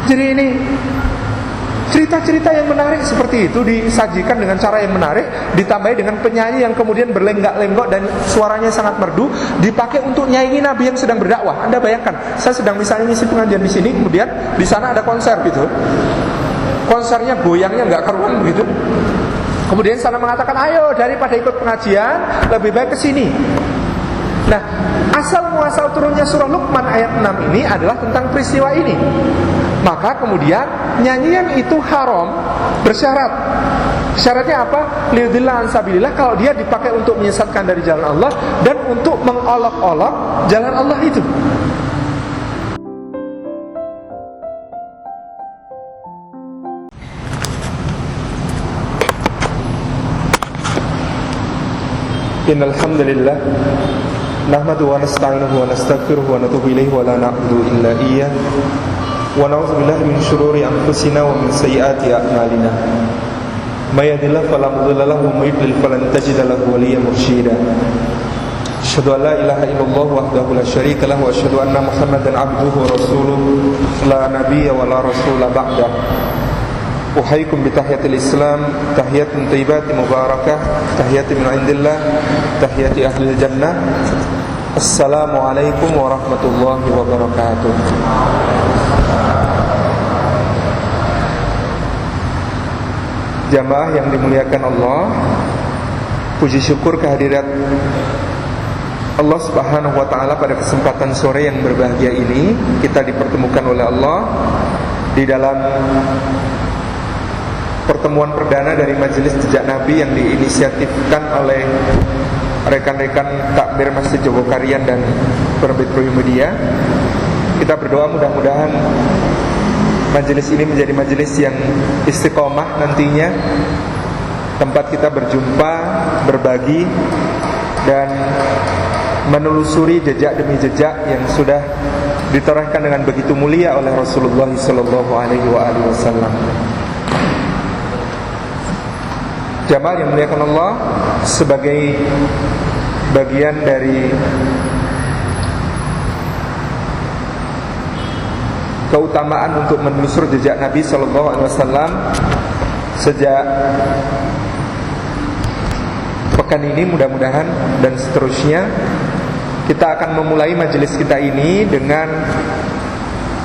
Jadi ini cerita-cerita yang menarik seperti itu disajikan dengan cara yang menarik, ditambahi dengan penyanyi yang kemudian berlenggak-lenggok dan suaranya sangat merdu, dipakai untuk nyanyi Nabi yang sedang berdakwah. Anda bayangkan, saya sedang misalnya ngisi pengajian di sini, kemudian di sana ada konser gitu. Konsernya goyangnya nggak karuan begitu. Kemudian sana mengatakan, ayo daripada ikut pengajian, lebih baik ke sini. Nah, asal muasal turunnya surah Luqman ayat 6 ini adalah tentang peristiwa ini. Maka kemudian nyanyian itu haram bersyarat. Syaratnya apa? Liyudillah an sabilillah, kalau dia dipakai untuk menyesatkan dari jalan Allah dan untuk mengolok-olok jalan Allah itu. Innal hamdalillah nahmaduhu wa nasta'inuhu wa nastaghfiruhu wa natubu ilaihi wa la na'budu illa iyyah wa na'udzu billahi min shururi anfusina wa min sayyiati a'malina may yahdihillahu fala mudilla lahu wa may yudlil falan tajida lahu waliyyan mursyida. Asyhadu an la ilaha illallah wahdahu la syarika lahu wa asyhadu anna Muhammadan 'abduhu wa rasuluhu la nabiyya wa la rasula ba'dah. Uhayyikum bi tahiyatil Islam, tahiyatun thayyibatin mubarakah, tahiyatun min indillah, tahiyati ahlil jannah. Assalamualaikum warahmatullahi wabarakatuh. Jamaah yang dimuliakan Allah, puji syukur kehadirat Allah Subhanahu wa taala pada kesempatan sore yang berbahagia ini. Kita dipertemukan oleh Allah di dalam pertemuan perdana dari Majelis Jejak Nabi yang diinisiatifkan oleh rekan-rekan takmir Masjid Jogokarian dan Penerbit Media. Kita berdoa mudah-mudahan majelis ini menjadi majelis yang istiqomah nantinya, tempat kita berjumpa, berbagi, dan menelusuri jejak demi jejak yang sudah ditorehkan dengan begitu mulia oleh Rasulullah SAW. Jamaah yang muliakan Allah, sebagai bagian dari keutamaan untuk menelusur jejak Nabi SAW, sejak pekan ini mudah-mudahan dan seterusnya kita akan memulai majelis kita ini dengan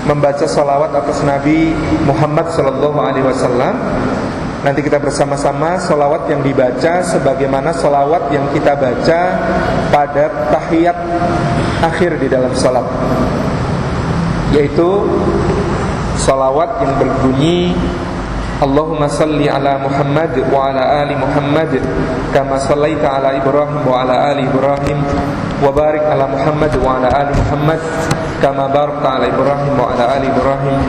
membaca salawat atas Nabi Muhammad SAW. Nanti kita bersama-sama salawat yang dibaca sebagaimana salawat yang kita baca pada tahiyat akhir di dalam salat, yaitu salawat yang berbunyi Allahumma salli ala Muhammad wa ala ali Muhammad kama sallaita ala Ibrahim wa ala ali Ibrahim wa barik ala Muhammad wa ala ali Muhammad kama barakta ala Ibrahim wa ala ali Ibrahim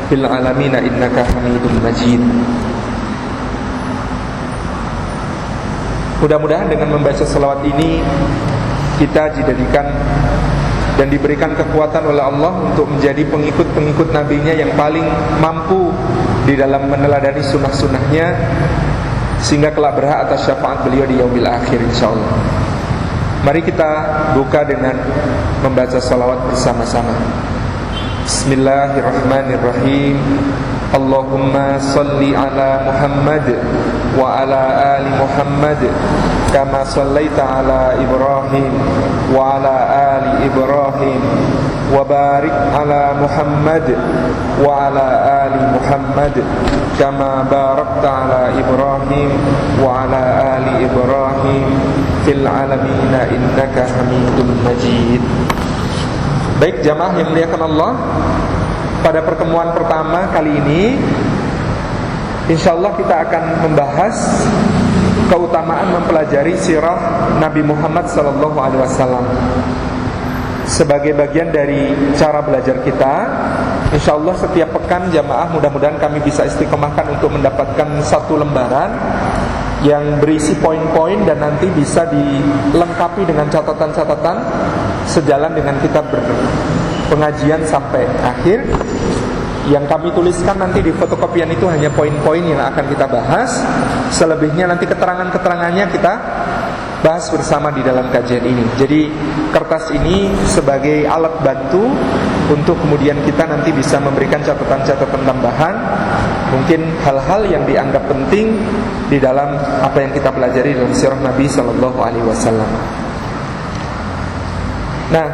fil alamin innaka Hamidum Majid. Mudah-mudahan dengan membaca salawat ini kita dijadikan dan diberikan kekuatan oleh Allah untuk menjadi pengikut-pengikut Nabi-Nya yang paling mampu di dalam meneladani sunnah-sunnahnya, sehingga kelak berhak atas syafaat beliau di yaumil akhir insyaallah. Mari kita buka dengan membaca salawat bersama-sama. Bismillahirrahmanirrahim. Allahumma salli ala Muhammad wa ala ali Muhammad kama sallaita ala Ibrahim wa ala ali Ibrahim wa barik ala Muhammad wa ala ali Muhammad kama barakta ala Ibrahim wa ala ali Ibrahim fil alamin innaka Hamidum Majid. Baik jamaah yang muliakan Allah, pada pertemuan pertama kali ini insyaallah kita akan membahas keutamaan mempelajari sirah Nabi Muhammad SAW. Sebagai bagian dari cara belajar kita, insyaallah setiap pekan jamaah mudah-mudahan kami bisa istiqomahkan untuk mendapatkan satu lembaran yang berisi poin-poin dan nanti bisa dilengkapi dengan catatan-catatan sejalan dengan kita berpengajian sampai akhir. Yang kami tuliskan nanti di fotokopian itu hanya poin-poin yang akan kita bahas. Selebihnya nanti keterangan-keterangannya kita bahas bersama di dalam kajian ini. Jadi kertas ini sebagai alat bantu untuk kemudian kita nanti bisa memberikan catatan-catatan tambahan, mungkin hal-hal yang dianggap penting di dalam apa yang kita pelajari dalam sirah Nabi Sallallahu Alaihi Wasallam. Nah,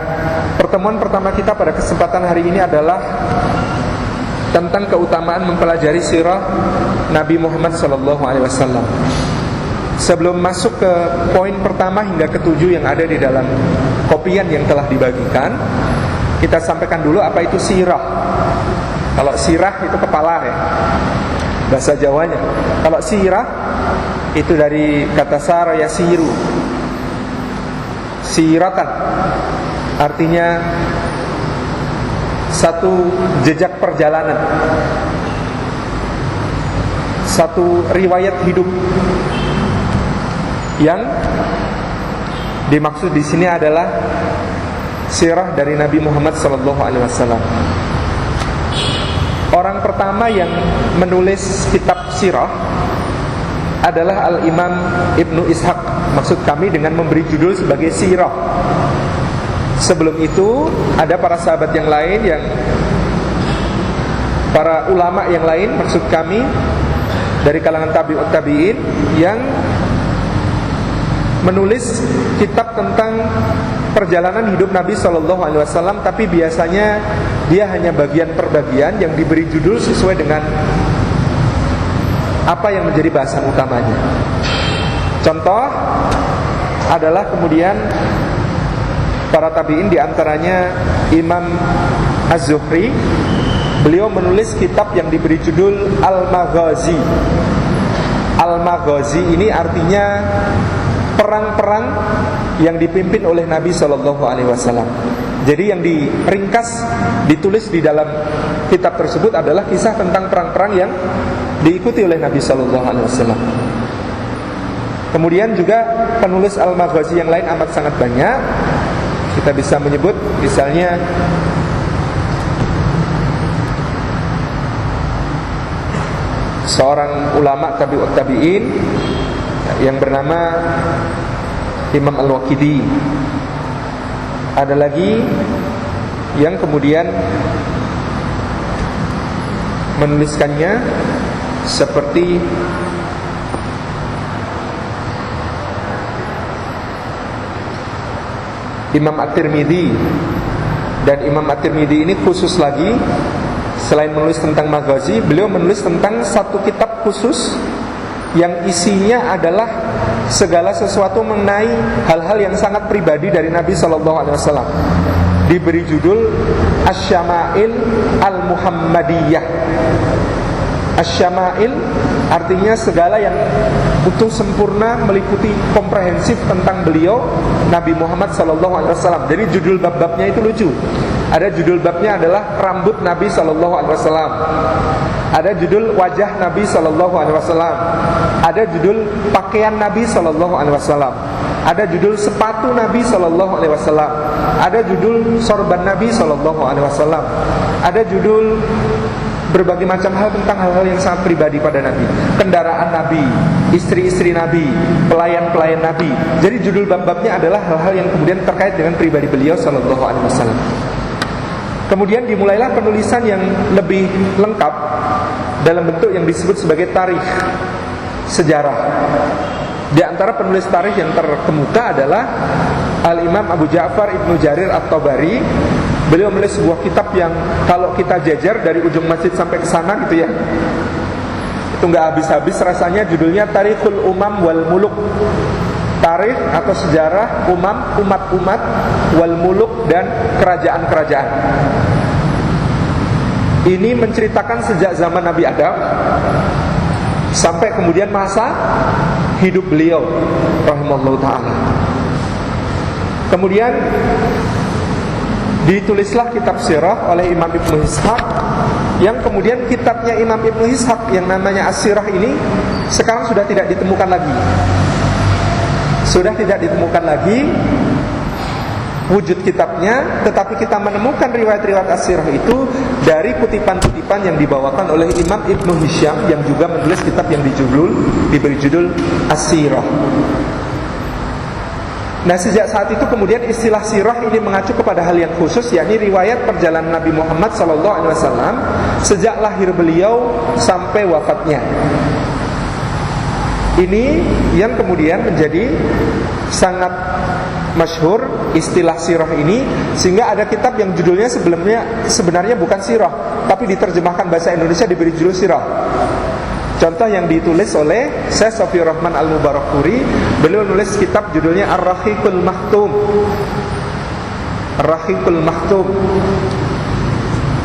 pertemuan pertama kita pada kesempatan hari ini adalah tentang keutamaan mempelajari sirah Nabi Muhammad Sallallahu Alaihi Wasallam. Sebelum masuk ke poin pertama hingga ketujuh yang ada di dalam kopian yang telah dibagikan, kita sampaikan dulu apa itu sirah. Kalau sirah itu kepala ya, bahasa Jawanya. Kalau sirah itu dari kata sara yasiru, siratan, artinya satu jejak perjalanan, satu riwayat hidup. Yang dimaksud di sini adalah sirah dari Nabi Muhammad SAW. Orang pertama yang menulis kitab sirah adalah Al-Imam Ibnu Ishaq. Maksud kami dengan memberi judul sebagai sirah. Sebelum itu ada para sahabat yang lain, yang para ulama yang lain, maksud kami dari kalangan tabi'ut tabi'in, yang menulis kitab tentang perjalanan hidup Nabi Sallallahu Alaihi Wasallam, tapi biasanya dia hanya bagian per bagian yang diberi judul sesuai dengan apa yang menjadi bahasan utamanya. Contoh adalah kemudian para tabi'in, diantaranya Imam Az-Zuhri. Beliau menulis kitab yang diberi judul Al-Maghazi. Al-Maghazi ini artinya perang-perang yang dipimpin oleh Nabi Sallallahu Alaihi Wasallam. Jadi yang diringkas, ditulis di dalam kitab tersebut adalah kisah tentang perang-perang yang diikuti oleh Nabi Sallallahu Alaihi Wasallam. Kemudian juga penulis Al-Maghazi yang lain amat sangat banyak. Kita bisa menyebut misalnya seorang ulama tabi'ut tabi'in yang bernama Imam Al-Waqidi. Ada lagi yang kemudian menuliskannya seperti Imam At-Tirmidzi. Dan Imam At-Tirmidzi ini khusus lagi, selain menulis tentang Maghazi, beliau menulis tentang satu kitab khusus yang isinya adalah segala sesuatu mengenai hal-hal yang sangat pribadi dari Nabi Sallallahu Alaihi Wasallam. Diberi judul Asy-Syama'il Al-Muhammadiyah. Asy-Syama'il artinya segala yang utuh sempurna, meliputi komprehensif tentang beliau Nabi Muhammad Sallallahu Alaihi Wasallam. Jadi judul bab-babnya itu lucu. Ada judul babnya adalah rambut Nabi Sallallahu Alaihi Wasallam. Ada judul wajah Nabi Sallallahu Alaihi Wasallam. Ada judul pakaian Nabi Sallallahu Alaihi Wasallam. Ada judul sepatu Nabi Sallallahu Alaihi Wasallam. Ada judul sorban Nabi Sallallahu Alaihi Wasallam. Ada judul berbagai macam hal tentang hal-hal yang sangat pribadi pada Nabi. Kendaraan Nabi, istri-istri Nabi, pelayan-pelayan Nabi. Jadi judul bab-babnya adalah hal-hal yang kemudian terkait dengan pribadi beliau Sallallahu Alaihi Wasallam. Kemudian dimulailah penulisan yang lebih lengkap dalam bentuk yang disebut sebagai tarikh, sejarah. Di antara penulis tarikh yang terkemuka adalah Al-Imam Abu Ja'far Ibnu Jarir At-Tabari. Beliau menulis sebuah kitab yang kalau kita jajar dari ujung masjid sampai ke sana gitu ya, itu nggak habis-habis rasanya. Judulnya Tarikhul Umam wal Muluk. Tarikh atau sejarah umat-umat wal muluk dan kerajaan-kerajaan. Ini menceritakan sejak zaman Nabi Adam sampai kemudian masa hidup beliau rahimahullah ta'ala. Kemudian ditulislah kitab sirah oleh Imam Ibnu Ishaq, yang kemudian kitabnya Imam Ibnu Ishaq yang namanya As-Sirah ini sekarang sudah tidak ditemukan lagi. Sudah tidak ditemukan lagi wujud kitabnya, tetapi kita menemukan riwayat-riwayat As-Sirah itu dari kutipan-kutipan yang dibawakan oleh Imam Ibnu Hisham yang juga menulis kitab yang diberi judul As-Sirah. Nah, sejak saat itu kemudian istilah sirah ini mengacu kepada hal yang khusus, yakni riwayat perjalanan Nabi Muhammad SAW sejak lahir beliau sampai wafatnya. Ini yang kemudian menjadi sangat masyhur istilah sirah ini, sehingga ada kitab yang judulnya sebenarnya bukan sirah, tapi diterjemahkan bahasa Indonesia diberi judul sirah. Contoh yang ditulis oleh Syekh Safiur Rahman Al-Mubarakfuri, beliau nulis kitab judulnya Ar-Rahiqul Maktum. Ar-Rahiqul Maktum.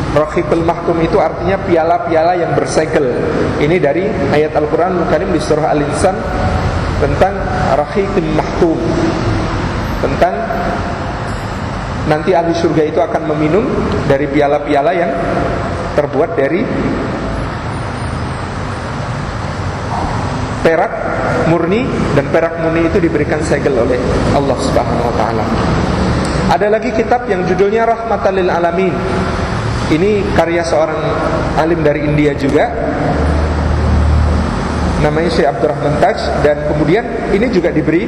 Rahiqul Maktum itu artinya piala-piala yang bersegel. Ini dari ayat Al-Quran Al-Karim di surah Al-Insan tentang Rahiqul Maktum, tentang nanti ahli surga itu akan meminum dari piala-piala yang terbuat dari perak murni, dan perak murni itu diberikan segel oleh Allah Subhanahu wa taala. Ada lagi kitab yang judulnya Rahmatan lil Alamin. Ini karya seorang alim dari India juga, namanya Syekh Abdurrahman Taj, dan kemudian ini juga diberi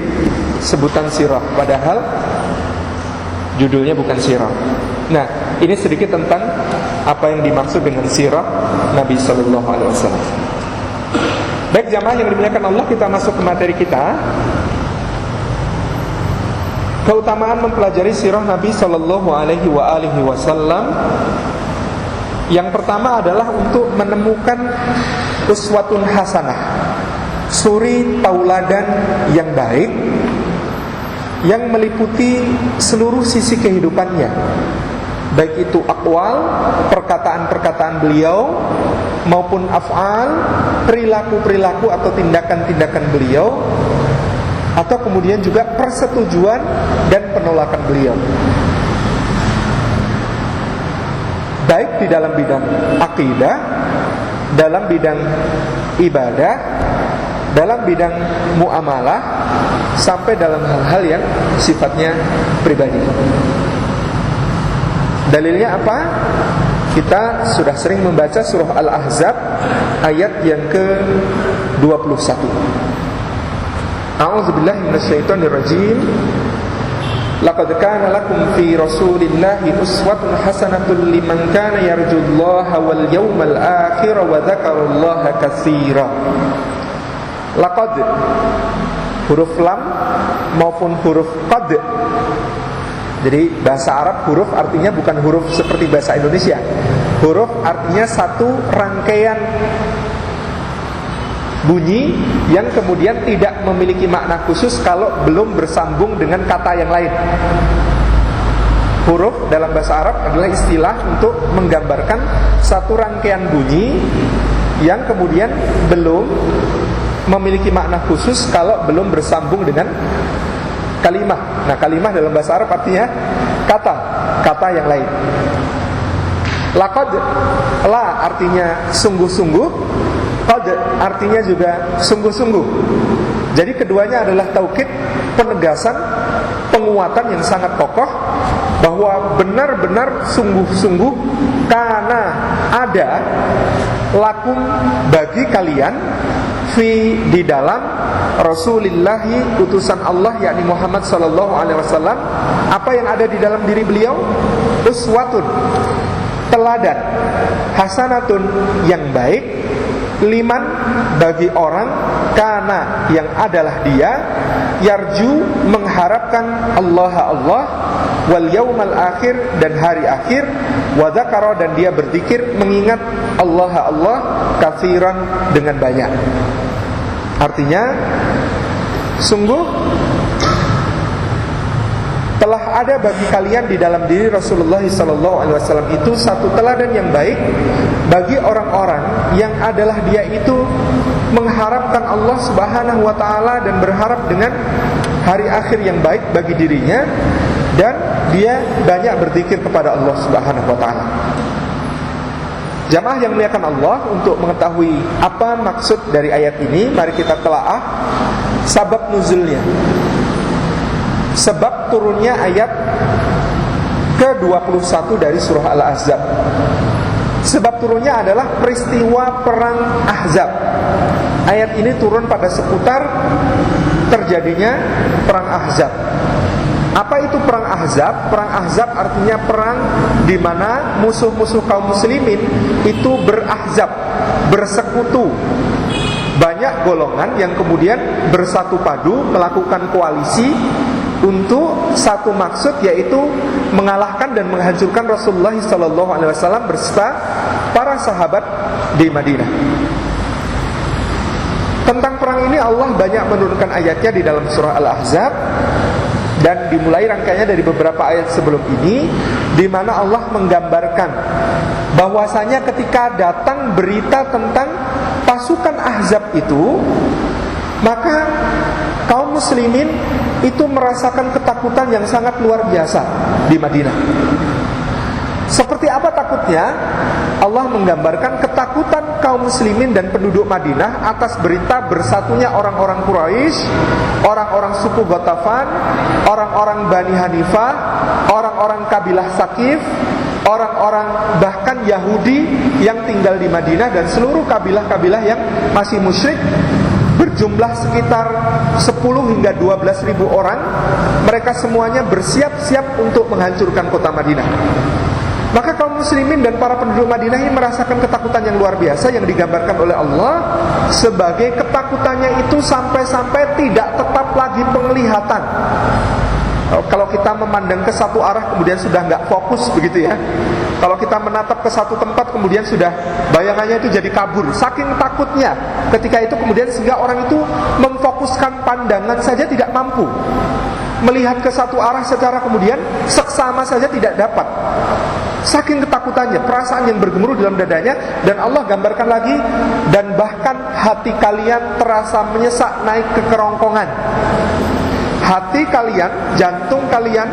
sebutan sirah, padahal judulnya bukan sirah. Nah, ini sedikit tentang apa yang dimaksud dengan sirah Nabi sallallahu alaihi wasallam. Baik jamaah yang dimuliakan Allah, kita masuk ke materi kita. Keutamaan mempelajari sirah Nabi sallallahu alaihi wasallam. Yang pertama adalah untuk menemukan uswatun hasanah, suri tauladan yang baik, yang meliputi seluruh sisi kehidupannya, baik itu aqwal, perkataan-perkataan beliau, maupun af'al, perilaku-perilaku atau tindakan-tindakan beliau, atau kemudian juga persetujuan dan penolakan beliau, baik di dalam bidang akidah, dalam bidang ibadah, dalam bidang muamalah, sampai dalam hal-hal yang sifatnya pribadi. Dalilnya apa? Kita sudah sering membaca surah Al-Ahzab ayat yang ke-21. A'udzubillahi minasyaitonirrajim. Laqad kana lakum fi Rasulillahi uswatun hasanatun liman kana yarjullaha wal yawmal akhir wa dzakarallaha katsira. Laqad, huruf lam maupun huruf qad. Jadi bahasa Arab huruf artinya bukan huruf seperti bahasa Indonesia. Huruf artinya satu rangkaian bunyi yang kemudian tidak memiliki makna khusus kalau belum bersambung dengan kata yang lain. Huruf dalam bahasa Arab adalah istilah untuk menggambarkan satu rangkaian bunyi yang kemudian belum memiliki makna khusus kalau belum bersambung dengan kalimah. Nah, kalimah dalam bahasa Arab artinya kata yang lain. Laqad, la artinya sungguh-sungguh, qad artinya juga sungguh-sungguh. Jadi keduanya adalah taukid, penegasan, penguatan yang sangat kokoh bahwa benar-benar sungguh-sungguh karena ada lakum bagi kalian di dalam Rasulillahi, utusan Allah yakni Muhammad sallallahu alaihi wasallam, apa yang ada di dalam diri beliau? Uswatun, teladan, hasanatun yang baik, liman bagi orang, kana yang adalah dia, yarju mengharapkan Allah wal yaumal akhir dan hari akhir, wa dzakara dan dia berzikir mengingat Allah katsiran dengan banyak. Artinya sungguh telah ada bagi kalian di dalam diri Rasulullah SAW itu satu teladan yang baik bagi orang-orang yang adalah dia itu mengharapkan Allah Subhanahu wa taala dan berharap dengan hari akhir yang baik bagi dirinya, dan dia banyak berzikir kepada Allah Subhanahu wa taala. Jamaah yang muliakan Allah, untuk mengetahui apa maksud dari ayat ini, mari kita telaah sabab nuzulnya, sebab turunnya ayat ke-21 dari surah Al-Ahzab. Sebab turunnya adalah peristiwa perang Ahzab. Ayat ini turun pada seputar terjadinya perang Ahzab. Apa itu perang Ahzab? Perang Ahzab artinya perang di mana musuh-musuh kaum muslimin itu berahzab, bersekutu. Banyak golongan yang kemudian bersatu padu melakukan koalisi untuk satu maksud, yaitu mengalahkan dan menghancurkan Rasulullah SAW beserta para sahabat di Madinah. Tentang perang ini Allah banyak menurunkan ayatnya di dalam surah Al-Ahzab, dan dimulai rangkaiannya dari beberapa ayat sebelum ini, di mana Allah menggambarkan bahwasanya ketika datang berita tentang pasukan Ahzab itu, maka kaum muslimin itu merasakan ketakutan yang sangat luar biasa di Madinah. Seperti apa takutnya? Allah menggambarkan ketakutan kaum muslimin dan penduduk Madinah atas berita bersatunya orang-orang Quraisy, orang-orang suku Ghatafan, orang-orang Bani Hanifah, orang-orang kabilah Saqif, orang-orang bahkan Yahudi yang tinggal di Madinah, dan seluruh kabilah-kabilah yang masih musyrik, berjumlah sekitar 10 hingga 12 ribu orang. Mereka semuanya bersiap-siap untuk menghancurkan kota Madinah. Maka kaum muslimin dan para penduduk Madinah ini merasakan ketakutan yang luar biasa yang digambarkan oleh Allah sebagai ketakutannya itu sampai-sampai tidak tetap lagi penglihatan. Kalau kita memandang ke satu arah kemudian sudah nggak fokus begitu ya. Kalau kita menatap ke satu tempat kemudian sudah bayangannya itu jadi kabur. Saking takutnya ketika itu kemudian sehingga orang itu memfokuskan pandangan saja tidak mampu. Melihat ke satu arah secara kemudian seksama saja tidak dapat. Saking ketakutannya, perasaan yang bergemuruh dalam dadanya. Dan Allah gambarkan lagi, dan bahkan hati kalian terasa menyesak naik ke kerongkongan. Hati kalian, jantung kalian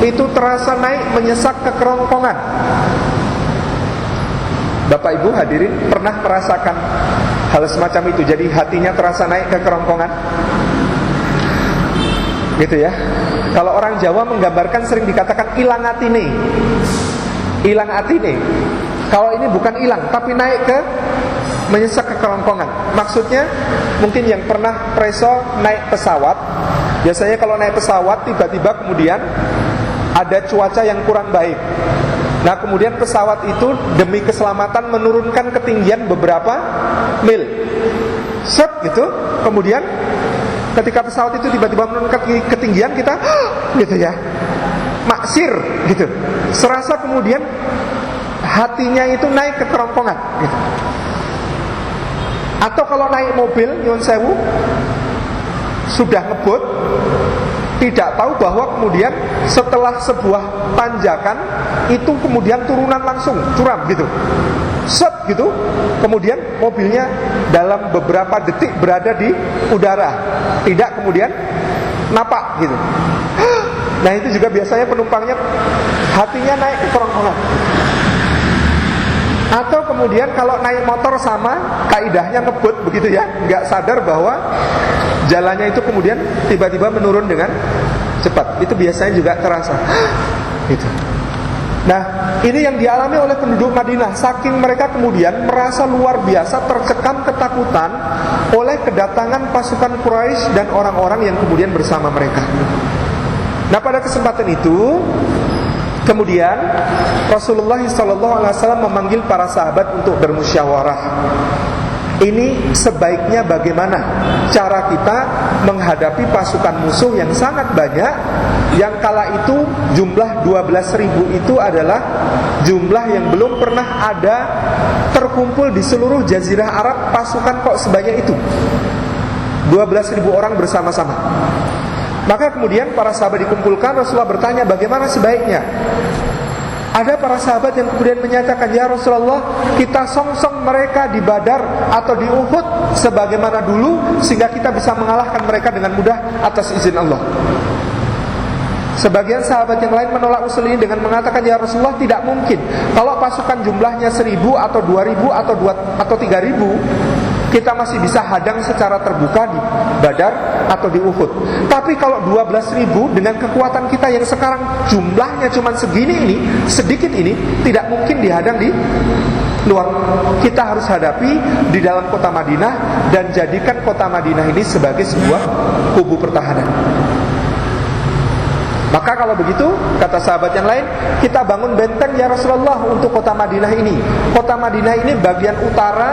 itu terasa naik menyesak ke kerongkongan. Bapak Ibu hadirin pernah merasakan hal semacam itu? Jadi hatinya terasa naik ke kerongkongan, gitu ya. Kalau orang Jawa menggambarkan sering dikatakan ilang atine. Ilang atine. Kalau ini bukan ilang tapi naik ke menyesak ke kerongkongan. Maksudnya mungkin yang pernah preso naik pesawat. Biasanya kalau naik pesawat tiba-tiba kemudian ada cuaca yang kurang baik. Nah kemudian pesawat itu demi keselamatan menurunkan ketinggian beberapa mil. Set gitu. Kemudian ketika pesawat itu tiba-tiba menurunkan ketinggian, kita gitu ya, maksir gitu. Serasa kemudian hatinya itu naik ke kerongkongan gitu. Atau kalau naik mobil nyuwun sewu sudah ngebut, tidak tahu bahwa kemudian setelah sebuah tanjakan itu kemudian turunan langsung curam gitu. Set gitu. Kemudian mobilnya dalam beberapa detik berada di udara, tidak kemudian napak gitu. Nah itu juga biasanya penumpangnya hatinya naik ke kerongkongan. Atau kemudian kalau naik motor sama, kaidahnya ngebut begitu ya, nggak sadar bahwa jalannya itu kemudian tiba-tiba menurun dengan cepat. Itu biasanya juga terasa gitu. Nah ini yang dialami oleh penduduk Madinah. Saking mereka kemudian merasa luar biasa tercekam ketakutan oleh kedatangan pasukan Quraisy dan orang-orang yang kemudian bersama mereka. Nah pada kesempatan itu kemudian Rasulullah SAW memanggil para sahabat untuk bermusyawarah. Ini sebaiknya bagaimana cara kita menghadapi pasukan musuh yang sangat banyak, yang kala itu jumlah 12.000 itu adalah jumlah yang belum pernah ada terkumpul di seluruh Jazirah Arab pasukan kok sebanyak itu. 12.000 orang bersama-sama. Maka kemudian para sahabat dikumpulkan, Rasulullah bertanya bagaimana sebaiknya. Ada para sahabat yang kemudian menyatakan, ya Rasulullah, kita songsong mereka di Badar atau di Uhud sebagaimana dulu, sehingga kita bisa mengalahkan mereka dengan mudah atas izin Allah. Sebagian sahabat yang lain menolak usul ini dengan mengatakan, ya Rasulullah, tidak mungkin. Kalau pasukan jumlahnya 1.000 atau 2.000 atau 3.000, kita masih bisa hadang secara terbuka di Badar atau di Uhud. Tapi kalau 12.000 dengan kekuatan kita yang sekarang jumlahnya cuma segini ini, sedikit ini, tidak mungkin dihadang di luar. Kita harus hadapi di dalam kota Madinah dan jadikan kota Madinah ini sebagai sebuah kubu pertahanan. Maka kalau begitu, kata sahabat yang lain, kita bangun benteng ya Rasulullah untuk kota Madinah ini. Kota Madinah ini bagian utara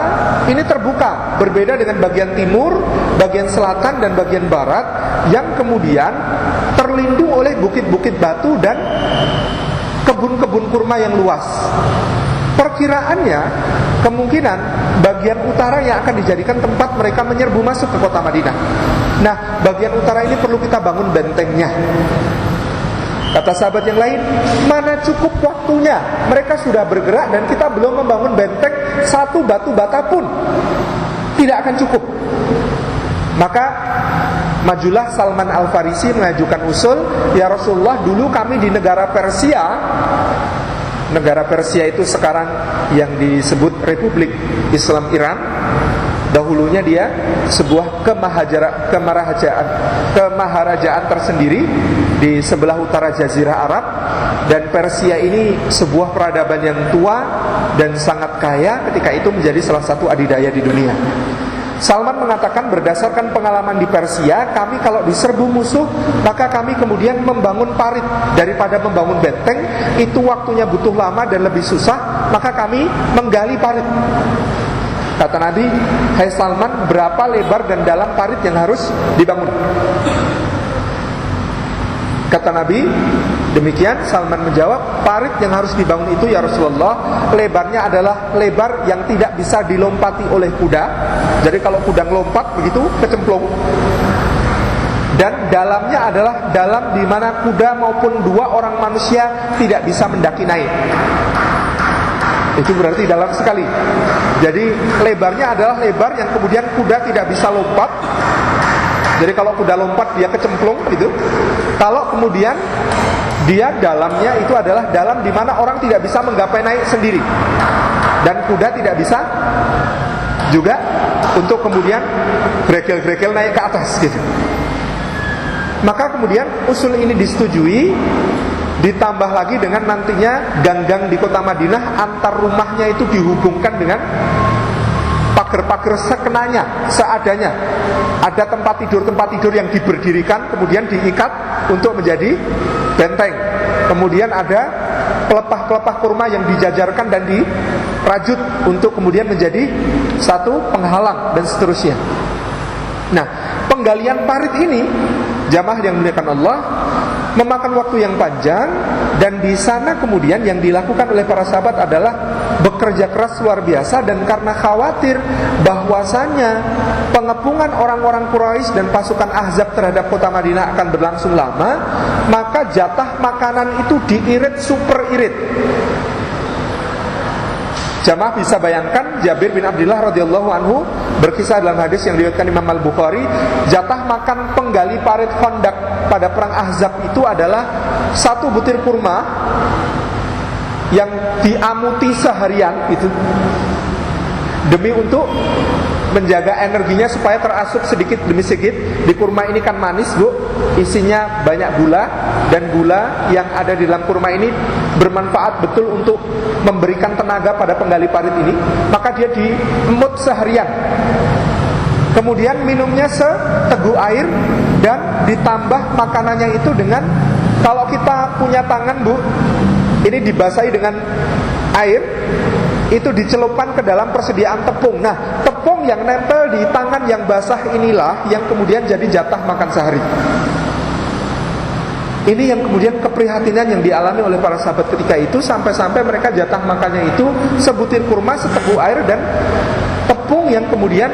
ini terbuka, berbeda dengan bagian timur, bagian selatan dan bagian barat yang kemudian terlindung oleh bukit-bukit batu dan kebun-kebun kurma yang luas. Perkiraannya kemungkinan bagian utara yang akan dijadikan tempat mereka menyerbu masuk ke kota Madinah. Nah, bagian utara ini perlu kita bangun bentengnya. Kata sahabat yang lain, mana cukup waktunya? Mereka sudah bergerak dan kita belum membangun benteng satu batu bata pun. Tidak akan cukup. Maka majulah Salman Al-Farisi mengajukan usul, ya Rasulullah, dulu kami di negara Persia. Negara Persia itu sekarang yang disebut Republik Islam Iran. Dahulunya dia sebuah kemaharajaan tersendiri di sebelah utara Jazirah Arab. Dan Persia ini sebuah peradaban yang tua dan sangat kaya, ketika itu menjadi salah satu adidaya di dunia. Salman mengatakan, berdasarkan pengalaman di Persia, kami kalau diserbu musuh, maka kami kemudian membangun parit. Daripada membangun benteng, itu waktunya butuh lama dan lebih susah, maka kami menggali parit. Kata Nabi, hai Salman, berapa lebar dan dalam parit yang harus dibangun? Kata Nabi, demikian. Salman menjawab, parit yang harus dibangun itu ya Rasulullah, lebarnya adalah lebar yang tidak bisa dilompati oleh kuda. Jadi kalau kuda ngelompat begitu, kecemplung. Dan dalamnya adalah dalam di mana kuda maupun dua orang manusia tidak bisa mendaki naik. Itu berarti dalam sekali. Jadi lebarnya adalah lebar yang kemudian kuda tidak bisa lompat. Jadi kalau kuda lompat dia kecemplung gitu. Kalau kemudian dia dalamnya itu adalah dalam di mana orang tidak bisa menggapai naik sendiri. Dan kuda tidak bisa juga untuk kemudian grekel-grekel naik ke atas gitu. Maka kemudian usul ini disetujui. Ditambah lagi dengan nantinya gang-gang di kota Madinah, antar rumahnya itu dihubungkan dengan pagar-pagar sekenanya, seadanya. Ada tempat tidur yang diberdirikan, kemudian diikat untuk menjadi benteng. Kemudian ada pelepah-pelepah kurma yang dijajarkan dan dirajut untuk kemudian menjadi satu penghalang dan seterusnya. Nah, penggalian parit ini, jamaah yang dimuliakan Allah, memakan waktu yang panjang. Dan di sana kemudian yang dilakukan oleh para sahabat adalah bekerja keras luar biasa. Dan karena khawatir bahwasanya pengepungan orang-orang Quraisy dan pasukan Ahzab terhadap kota Madinah akan berlangsung lama, maka jatah makanan itu diirit, super irit. Jamaah bisa bayangkan, Jabir bin Abdullah radhiyallahu anhu berkisah dalam hadis yang diriwayatkan Imam Al-Bukhari, jatah makan penggali parit Khandaq pada perang Ahzab itu adalah satu butir kurma yang diamuti seharian itu, demi untuk menjaga energinya supaya terasup sedikit demi sedikit. Di kurma ini kan manis, Bu, isinya banyak gula, dan gula yang ada di dalam kurma ini bermanfaat betul untuk memberikan tenaga pada penggali parit ini. Maka dia diemut seharian. Kemudian minumnya seteguk air, dan ditambah makanannya itu dengan, kalau kita punya tangan, Bu, ini dibasahi dengan air, itu dicelupkan ke dalam persediaan tepung. Nah, tepung yang nempel di tangan yang basah inilah yang kemudian jadi jatah makan sehari. Ini yang kemudian keprihatinan yang dialami oleh para sahabat ketika itu, sampai-sampai mereka jatah makannya itu sebutir kurma, seteguk air, dan tepung yang kemudian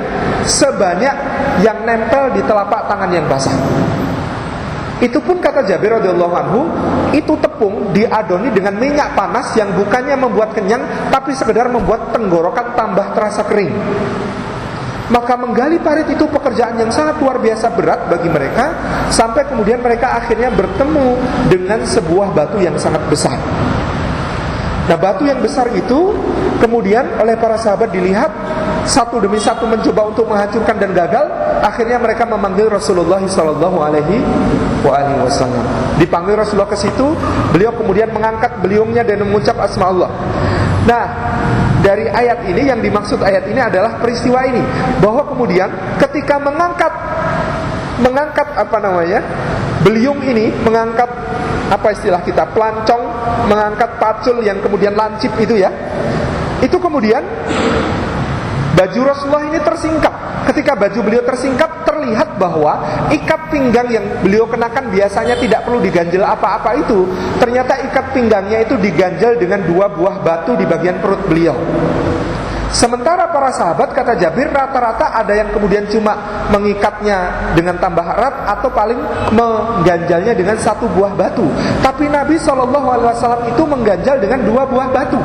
sebanyak yang nempel di telapak tangan yang basah. Itu pun kata Jabir radhiyallahu anhu, itu tepung diadoni dengan minyak panas yang bukannya membuat kenyang, tapi sekedar membuat tenggorokan tambah terasa kering. Maka menggali parit itu pekerjaan yang sangat luar biasa berat bagi mereka, sampai kemudian mereka akhirnya bertemu dengan sebuah batu yang sangat besar. Nah, batu yang besar itu kemudian oleh para sahabat dilihat satu demi satu mencoba untuk menghancurkan dan gagal. Akhirnya mereka memanggil Rasulullah SAW. Dipanggil Rasulullah ke situ, beliau kemudian mengangkat beliungnya dan mengucap asma Allah. Nah, dari ayat ini, yang dimaksud ayat ini adalah peristiwa ini, bahwa kemudian ketika mengangkat mengangkat beliung ini, mengangkat pelancong, mengangkat pacul yang kemudian lancip itu ya. Itu kemudian baju Rasulullah ini tersingkap. Ketika baju beliau tersingkap, terlihat bahwa ikat pinggang yang beliau kenakan biasanya tidak perlu diganjel apa-apa itu, ternyata ikat pinggangnya itu diganjel dengan 2 buah batu di bagian perut beliau. Sementara para sahabat, kata Jabir, rata-rata ada yang kemudian cuma mengikatnya dengan tambah erat atau paling mengganjalnya dengan 1 buah batu. Tapi Nabi SAW itu mengganjal dengan 2 buah batu.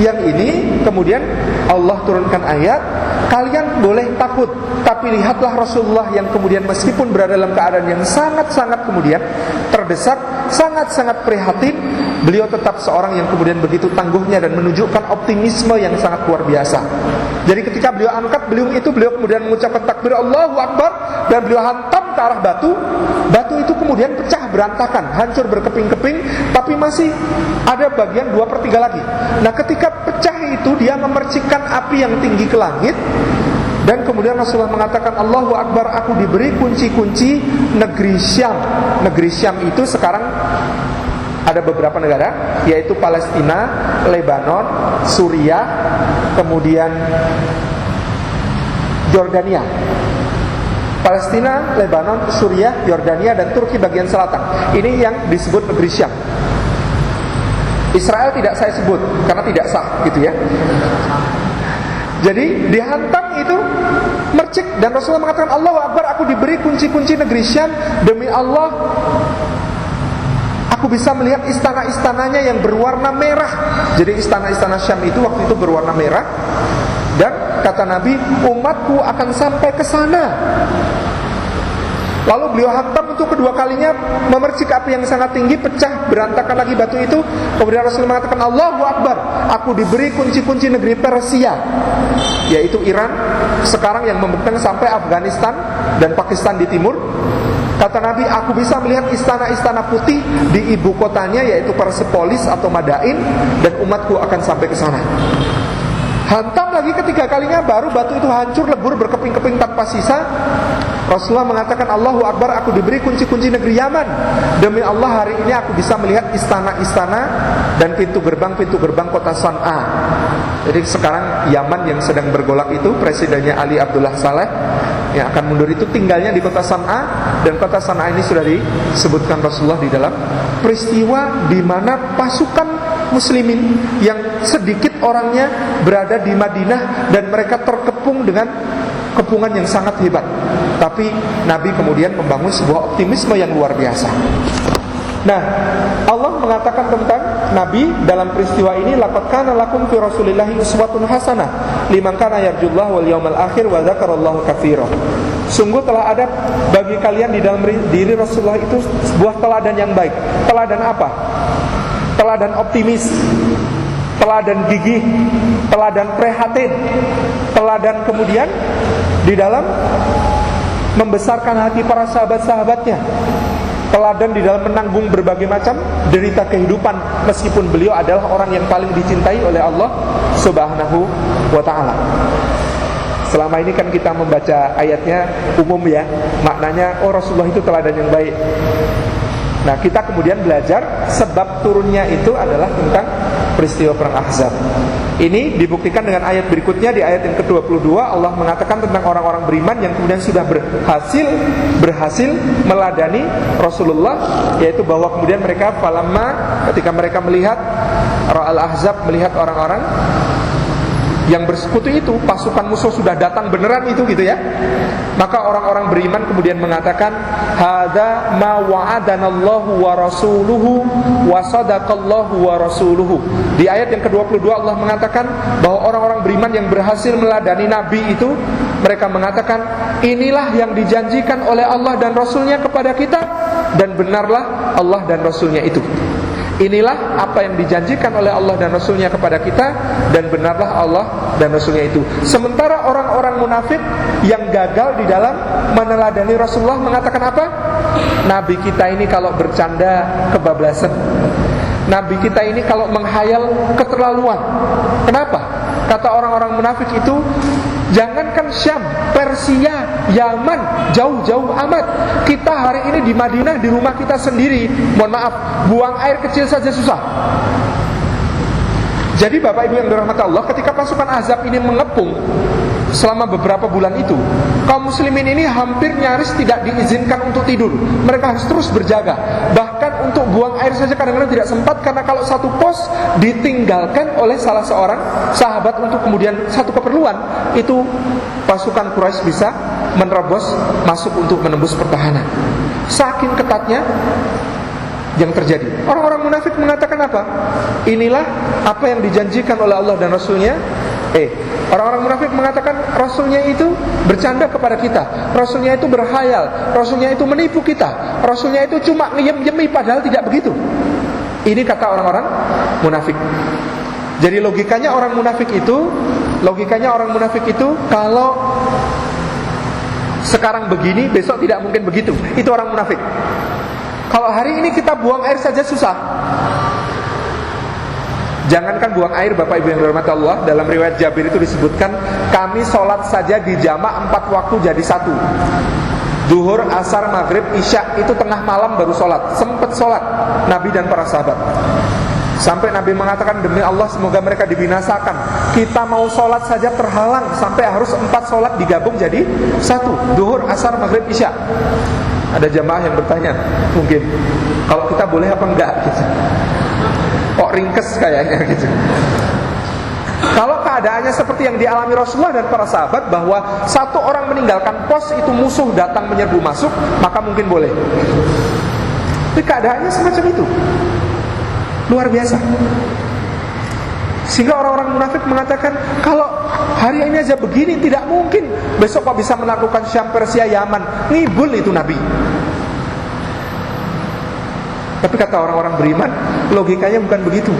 Yang ini kemudian Allah turunkan ayat, kalian boleh takut, tapi lihatlah Rasulullah yang kemudian meskipun berada dalam keadaan yang sangat-sangat kemudian terdesak, sangat-sangat prihatin, beliau tetap seorang yang kemudian begitu tangguhnya dan menunjukkan optimisme yang sangat luar biasa. Jadi ketika beliau angkat beliung itu, beliau kemudian mengucapkan takbir Allahu Akbar, dan beliau hantam ke arah batu. Batu itu kemudian pecah berantakan, hancur berkeping-keping, tapi masih ada bagian 2/3 lagi. Nah, ketika pecah itu, dia memercikkan api yang tinggi ke langit. Dan kemudian Rasulullah mengatakan, Allahu Akbar, aku diberi kunci-kunci negeri Syam. Negeri Syam itu sekarang ada beberapa negara, yaitu Palestina, Lebanon, Suriah, kemudian Yordania. Palestina, Lebanon, Suriah, Yordania, dan Turki bagian selatan. Ini yang disebut negeri Syam. Israel tidak saya sebut karena tidak sah gitu ya. Jadi dihantam itu mercik, dan Rasulullah mengatakan, Allahu Akbar, aku diberi kunci-kunci negeri Syam. Demi Allah, aku bisa melihat istana-istananya yang berwarna merah. Jadi istana-istana Syam itu waktu itu berwarna merah. Dan kata Nabi, umatku akan sampai ke sana. Lalu beliau hantam untuk kedua kalinya, memercik api yang sangat tinggi, pecah berantakan lagi batu itu. Kemudian Rasulullah mengatakan, Allahu Akbar, aku diberi kunci-kunci negeri Persia, yaitu Iran sekarang yang membentang sampai Afghanistan dan Pakistan di timur. Kata Nabi, aku bisa melihat istana-istana putih di ibu kotanya, yaitu Persepolis atau Madain, dan umatku akan sampai ke sana. Hantam lagi ketiga kalinya, baru batu itu hancur lebur berkeping-keping tanpa sisa. Rasulullah mengatakan, Allahu Akbar, aku diberi kunci-kunci negeri Yaman. Demi Allah, hari ini aku bisa melihat istana-istana dan pintu gerbang kota San'a. Jadi sekarang Yaman yang sedang bergolak itu, presidennya Ali Abdullah Saleh yang akan mundur itu tinggalnya di kota San'a. Dan kota San'a ini sudah disebutkan Rasulullah di dalam peristiwa di mana pasukan muslimin yang sedikit orangnya berada di Madinah, dan mereka terkepung dengan kepungan yang sangat hebat. Tapi Nabi kemudian membangun sebuah optimisme yang luar biasa. Nah, Allah mengatakan tentang Nabi dalam peristiwa ini, laqad kana lakum fi Rasulillahi uswatun hasanah liman kana yarjullaha wal yawmal akhir wa dzakarallaha katsiran. Sungguh telah ada bagi kalian di dalam diri Rasulullah itu sebuah teladan yang baik. Teladan apa? Teladan optimis, teladan gigih, teladan prihatin, teladan kemudian di dalam membesarkan hati para sahabat-sahabatnya, teladan di dalam menanggung berbagai macam derita kehidupan, meskipun beliau adalah orang yang paling dicintai oleh Allah Subhanahu wa ta'ala. Selama ini kan kita membaca ayatnya umum ya, maknanya oh Rasulullah itu teladan yang baik. Nah, kita kemudian belajar sebab turunnya itu adalah tentang peristiwa perang Ahzab. Ini dibuktikan dengan ayat berikutnya. Di ayat yang ke-22 Allah mengatakan tentang orang-orang beriman yang kemudian sudah berhasil meladani Rasulullah, yaitu bahwa kemudian mereka falamma, ketika mereka melihat Ra'al Ahzab, melihat orang-orang yang bersekutu itu, pasukan musuh sudah datang beneran itu gitu ya, maka orang-orang beriman kemudian mengatakan, hadza ma wa'adanallahu wa rasuluhu wa sadaqallahu wa rasuluhu. Di ayat yang ke-22 Allah mengatakan bahwa orang-orang beriman yang berhasil meladani Nabi itu, mereka mengatakan, inilah yang dijanjikan oleh Allah dan Rasulnya kepada kita, dan benarlah Allah dan Rasulnya itu. Inilah apa yang dijanjikan oleh Allah dan Rasulnya kepada kita, dan benarlah Allah dan Rasulnya itu. Sementara orang-orang munafik yang gagal di dalam meneladani Rasulullah mengatakan apa? Nabi kita ini kalau bercanda kebablasan, Nabi kita ini kalau menghayal keterlaluan. Kenapa? Kata orang-orang munafik itu, jangankan Syam, Persia, Yaman, jauh-jauh amat, kita hari ini di Madinah, di rumah kita sendiri, mohon maaf, buang air kecil saja susah. Jadi Bapak Ibu yang dirahmati Allah, ketika pasukan Ahzab ini mengepung selama beberapa bulan itu, kaum muslimin ini hampir nyaris tidak diizinkan untuk tidur. Mereka harus terus berjaga. Bahkan untuk buang air saja kadang-kadang tidak sempat, karena kalau satu pos ditinggalkan oleh salah seorang sahabat untuk kemudian satu keperluan, itu pasukan Quraisy bisa menerobos masuk untuk menembus pertahanan. Saking ketatnya yang terjadi. Orang-orang munafik mengatakan apa? Inilah apa yang dijanjikan oleh Allah dan Rasulnya. Orang-orang munafik mengatakan Rasulnya itu bercanda kepada kita, Rasulnya itu berhayal, Rasulnya itu menipu kita, Rasulnya itu cuma ngeyem-yemi, padahal tidak begitu. Ini kata orang-orang munafik. Jadi logikanya orang munafik itu kalau sekarang begini, besok tidak mungkin begitu. Itu orang munafik. Kalau hari ini kita buang air saja susah. Jangankan buang air, Bapak Ibu yang dirahmati Allah, dalam riwayat Jabir itu disebutkan, kami sholat saja di jamak 4 waktu jadi 1. Zuhur, asar, maghrib, isya, itu tengah malam baru sholat. Sempat sholat Nabi dan para sahabat. Sampai Nabi mengatakan, demi Allah semoga mereka dibinasakan, kita mau sholat saja terhalang, sampai harus 4 sholat digabung jadi 1. Zuhur, asar, maghrib, isya. Ada jamaah yang bertanya, mungkin kalau kita boleh apa enggak gitu. Kok ringkes kayaknya gitu. Kalau keadaannya seperti yang dialami Rasulullah dan para sahabat, bahwa satu orang meninggalkan pos itu musuh datang menyerbu masuk, maka mungkin boleh. Tapi keadaannya semacam itu, luar biasa. Sehingga orang-orang munafik mengatakan, kalau hari ini aja begini, tidak mungkin besok kok bisa menaklukkan Syam, Persia, Yaman. Ngibul itu Nabi. Tapi kata orang-orang beriman, logikanya bukan begitu.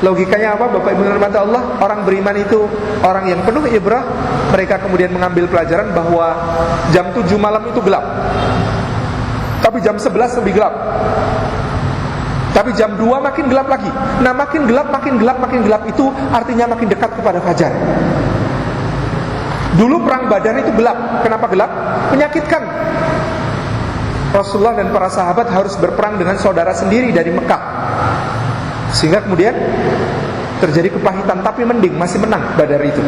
Logikanya apa, Bapak Ibu yang dirahmati Allah? Orang beriman itu orang yang penuh ibrah. Mereka kemudian mengambil pelajaran bahwa jam 7 malam itu gelap, tapi jam 11 lebih gelap. Tapi jam 2 makin gelap lagi. Nah makin gelap itu artinya makin dekat kepada fajar. Dulu perang Badar itu gelap. Kenapa gelap? Menyakitkan. Rasulullah dan para sahabat harus berperang dengan saudara sendiri dari Mekah, sehingga kemudian terjadi kepahitan. Tapi mending, masih menang Badar itu.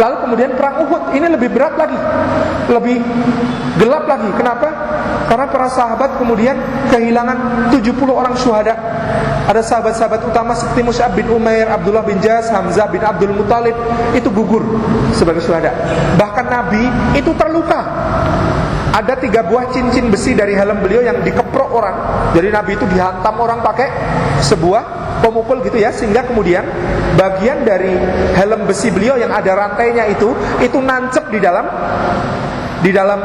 Lalu kemudian perang Uhud, ini lebih berat lagi, lebih gelap lagi. Kenapa? Karena para sahabat kemudian kehilangan 70 orang syuhada. Ada sahabat-sahabat utama seperti Mus'ab bin Umair, Abdullah bin Jas, Hamzah bin Abdul Muttalib, itu gugur sebagai syuhada. Bahkan Nabi itu terluka. Ada 3 buah cincin besi dari helm beliau yang dikeprok orang. Jadi Nabi itu dihantam orang pakai sebuah pemukul gitu ya, sehingga kemudian bagian dari helm besi beliau yang ada rantainya itu nancep di dalam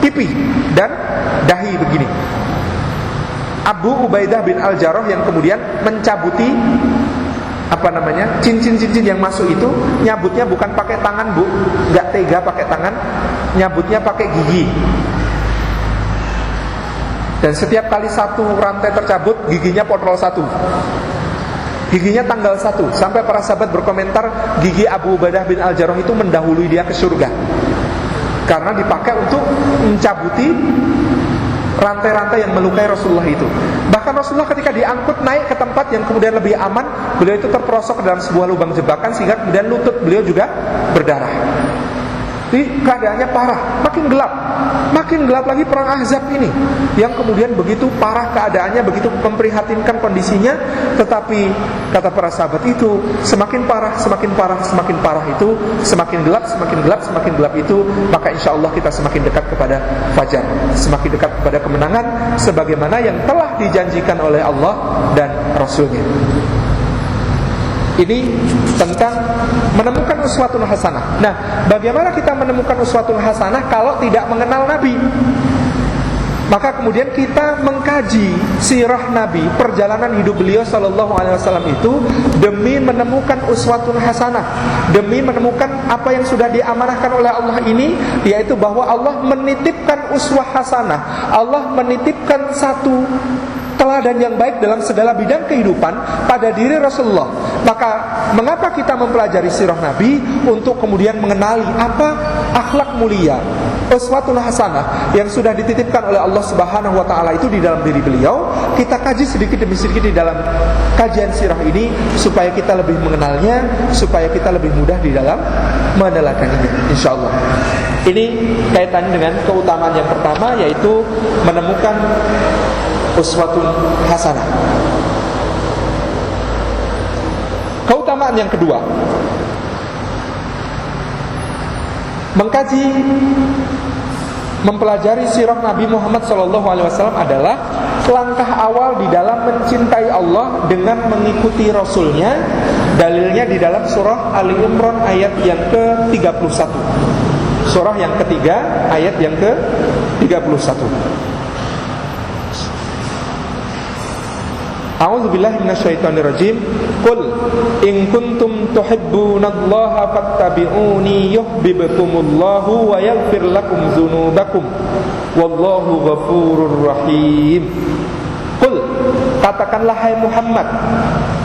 pipi dan dahi begini. Abu Ubaidah bin Al-Jarrah yang kemudian mencabuti cincin-cincin yang masuk itu, nyabutnya bukan pakai tangan, Bu, nggak tega pakai tangan, nyabutnya pakai gigi. Dan setiap kali satu rantai tercabut, giginya potol 1. Giginya tanggal 1. Sampai para sahabat berkomentar, gigi Abu Ubaidah bin Al-Jarrah itu mendahului dia ke surga, karena dipakai untuk mencabuti rantai-rantai yang melukai Rasulullah itu. Bahkan Rasulullah ketika diangkut naik ke tempat yang kemudian lebih aman, beliau itu terperosok ke dalam sebuah lubang jebakan, sehingga kemudian lutut beliau juga berdarah. Jadi keadaannya parah, makin gelap lagi perang Ahzab ini, yang kemudian begitu parah keadaannya, begitu memprihatinkan kondisinya. Tetapi kata para sahabat itu, semakin parah itu, semakin gelap itu, maka insya Allah kita semakin dekat kepada fajar, semakin dekat kepada kemenangan, sebagaimana yang telah dijanjikan oleh Allah dan Rasulnya. Ini tentang menemukan uswatun hasanah. Nah, bagaimana kita menemukan uswatun hasanah kalau tidak mengenal Nabi? Maka kemudian kita mengkaji sirah Nabi, perjalanan hidup beliau sallallahu alaihi wasallam itu, demi menemukan uswatun hasanah, demi menemukan apa yang sudah diamanahkan oleh Allah ini, yaitu bahwa Allah menitipkan uswah hasanah. Allah menitipkan satu teladan yang baik dalam segala bidang kehidupan pada diri Rasulullah. Maka mengapa kita mempelajari sirah Nabi? Untuk kemudian mengenali apa akhlak mulia, uswatun hasanah yang sudah dititipkan oleh Allah Subhanahu wa taala itu di dalam diri beliau. Kita kaji sedikit demi sedikit di dalam kajian sirah ini supaya kita lebih mengenalnya, supaya kita lebih mudah di dalam meneladaninya, insyaallah. Ini kaitannya dengan keutamaan yang pertama, yaitu menemukan uswatun hasanah. Keutamaan yang kedua, mengkaji, mempelajari sirah Nabi Muhammad SAW adalah langkah awal di dalam mencintai Allah dengan mengikuti Rasulnya. Dalilnya di dalam surah Ali Imran ayat yang ke-31. Surah yang ketiga ayat yang ke-31. A'udzubillahi minasyaitonirrajim. Qul in kuntum tuhibbunallaha fattabi'uni yuhibbukumullahu wa yaghfir lakum dzunubakum wallahu ghafurur rahim. Qul, katakanlah hai Muhammad,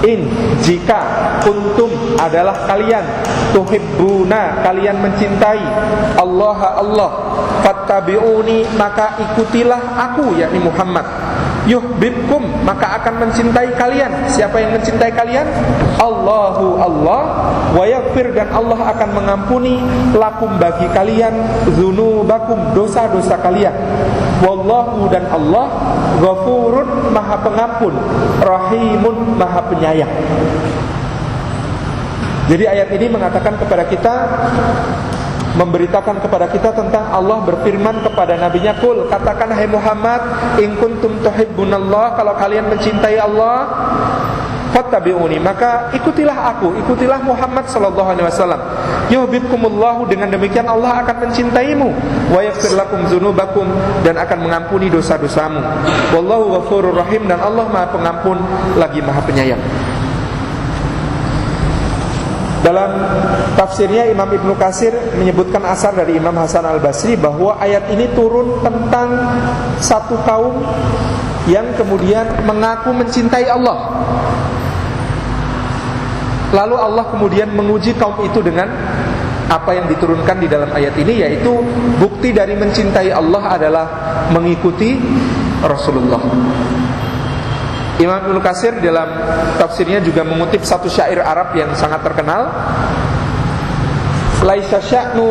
in, jika, kuntum, adalah kalian, tuhibbuna, kalian mencintai Allah, fattabi'uni, maka ikutilah aku, yakni Muhammad. Yuhibbukum, maka akan mencintai kalian. Siapa yang mencintai kalian? Allahu, Allah. Wa yaghfir, dan Allah akan mengampuni lakum, bagi kalian, dzunubakum, dosa-dosa kalian. Wallahu, dan Allah, ghafurun, maha pengampun, rahimun, maha penyayang. Jadi ayat ini mengatakan kepada kita, memberitakan kepada kita tentang Allah berfirman kepada nabinya, Qul, katakan hai Muhammad, in kuntum tuhibbunallah, kalau kalian mencintai Allah, fattabi'uni, maka ikutilah aku, ikutilah Muhammad sallallahu alaihi wasallam. Yuhibbukumullahu, dengan demikian Allah akan mencintaimu. Wa yaghfir lakum dzunubakum, dan akan mengampuni dosa-dosamu. Wallahu ghafurur rahim, dan Allah Maha Pengampun lagi Maha Penyayang. Dalam tafsirnya Imam Ibnu Katsir menyebutkan asar dari Imam Hasan Al-Basri bahwa ayat ini turun tentang satu kaum yang kemudian mengaku mencintai Allah. Lalu Allah kemudian menguji kaum itu dengan apa yang diturunkan di dalam ayat ini, yaitu bukti dari mencintai Allah adalah mengikuti Rasulullah. Imam Ibnu Katsir dalam tafsirnya juga mengutip satu syair Arab yang sangat terkenal. Laisa sya'nu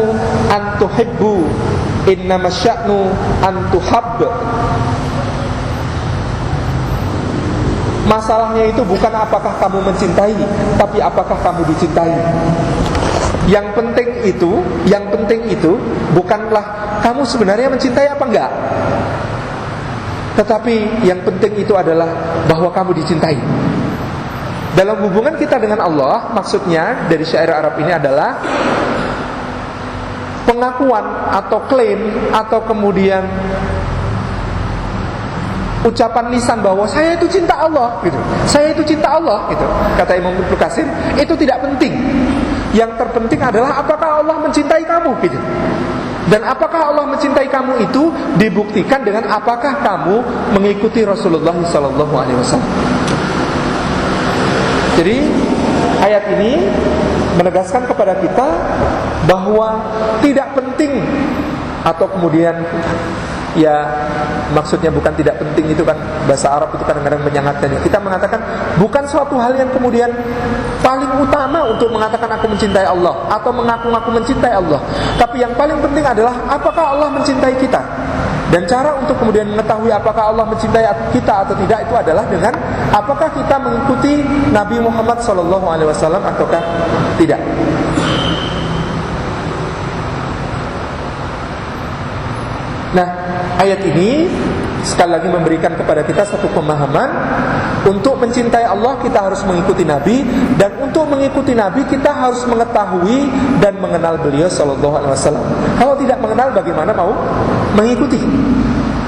an tuhibbu, innama sya'nu an tuhab. Masalahnya itu bukan apakah kamu mencintai, tapi apakah kamu dicintai. Yang penting itu bukanlah kamu sebenarnya mencintai apa enggak, tetapi yang penting itu adalah bahwa kamu dicintai. Dalam hubungan kita dengan Allah, maksudnya dari syair Arab ini adalah pengakuan atau klaim atau kemudian ucapan lisan bahwa saya itu cinta Allah, gitu. Saya itu cinta Allah, gitu. Kata Imam Ibnu Katsir, itu tidak penting. Yang terpenting adalah apakah Allah mencintai kamu, gitu. Dan apakah Allah mencintai kamu itu dibuktikan dengan apakah kamu mengikuti Rasulullah SAW. Jadi ayat ini menegaskan kepada kita bahwa tidak penting, atau kemudian ya maksudnya bukan tidak penting, itu kan bahasa Arab itu kadang-kadang menyangatkan. Kita mengatakan bukan suatu hal yang kemudian paling utama untuk mengatakan aku mencintai Allah atau mengaku-ngaku mencintai Allah. Tapi yang paling penting adalah apakah Allah mencintai kita. Dan cara untuk kemudian mengetahui apakah Allah mencintai kita atau tidak itu adalah dengan apakah kita mengikuti Nabi Muhammad SAW ataukah tidak. Nah, ayat ini sekali lagi memberikan kepada kita satu pemahaman. Untuk mencintai Allah kita harus mengikuti Nabi, dan untuk mengikuti Nabi kita harus mengetahui dan mengenal beliau sallallahu alaihi wasallam. Kalau tidak mengenal, bagaimana mau mengikuti?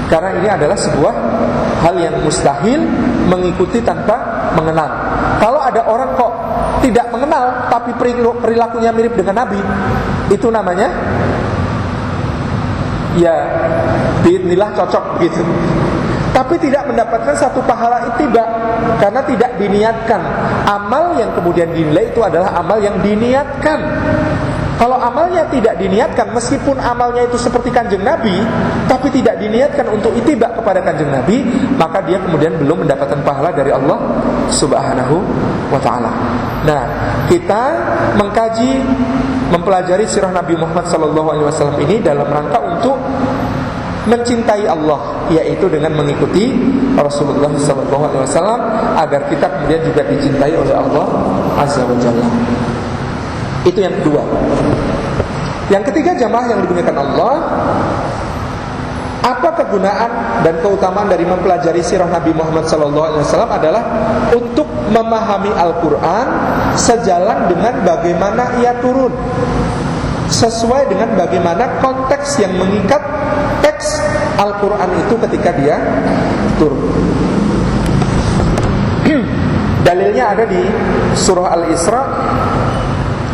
Karena ini adalah sebuah hal yang mustahil mengikuti tanpa mengenal. Kalau ada orang kok tidak mengenal tapi perilakunya mirip dengan Nabi, itu namanya ya biidznillah cocok begitu. tapi tidak mendapatkan satu pahala ittiba karena tidak diniatkan. Amal yang kemudian dinilai itu adalah amal yang diniatkan. Kalau amalnya tidak diniatkan, meskipun amalnya itu seperti Kanjeng Nabi, tapi tidak diniatkan untuk ittiba kepada Kanjeng Nabi, maka dia kemudian belum mendapatkan pahala dari Allah Subhanahu wa ta'ala. Nah, kita mengkaji, mempelajari sirah Nabi Muhammad SAW ini dalam rangka untuk mencintai Allah, yaitu dengan mengikuti Rasulullah SAW, agar kita kemudian juga dicintai oleh Allah Azza wa Jalla. Itu yang kedua. Yang ketiga, jamaah yang dimuliakan Allah, apa kegunaan dan keutamaan dari mempelajari sirah Nabi Muhammad SAW adalah untuk memahami Al-Quran sejalan dengan bagaimana ia turun, sesuai dengan bagaimana konteks yang mengikat teks Al-Quran itu ketika dia turun. Dalilnya ada di surah Al-Isra,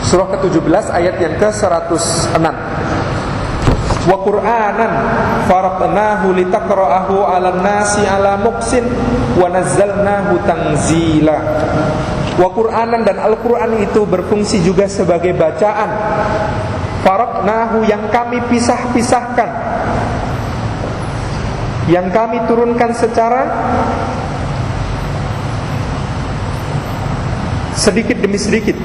surah ke-17 ayat yang ke-106. Wa Qur'anan faraqnahu litaqra'ahu 'alan nasi 'ala muqsin wa nazzalnahu tanzila. Wa Qur'anan, dan Al-Qur'an itu berfungsi juga sebagai bacaan. Faraqnahu, yang kami pisah-pisahkan, yang kami turunkan secara sedikit demi sedikit.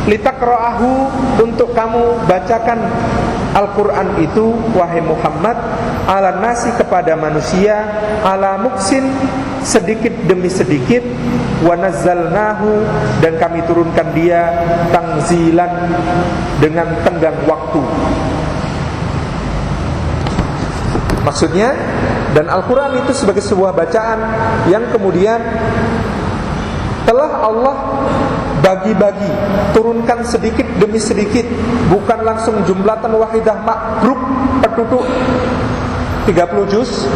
Litaqra'ahu, untuk kamu bacakan Al-Quran itu, wahai Muhammad, ala nasi, kepada manusia, ala muksin, sedikit demi sedikit, wa nazzalnahu, dan kami turunkan dia tanzilan, dengan tenggang waktu. Maksudnya, dan Al-Quran itu sebagai sebuah bacaan yang kemudian telah Allah bagi-bagi, turunkan sedikit demi sedikit, bukan langsung jumlatan wahidah makrub petuduk 30 juz,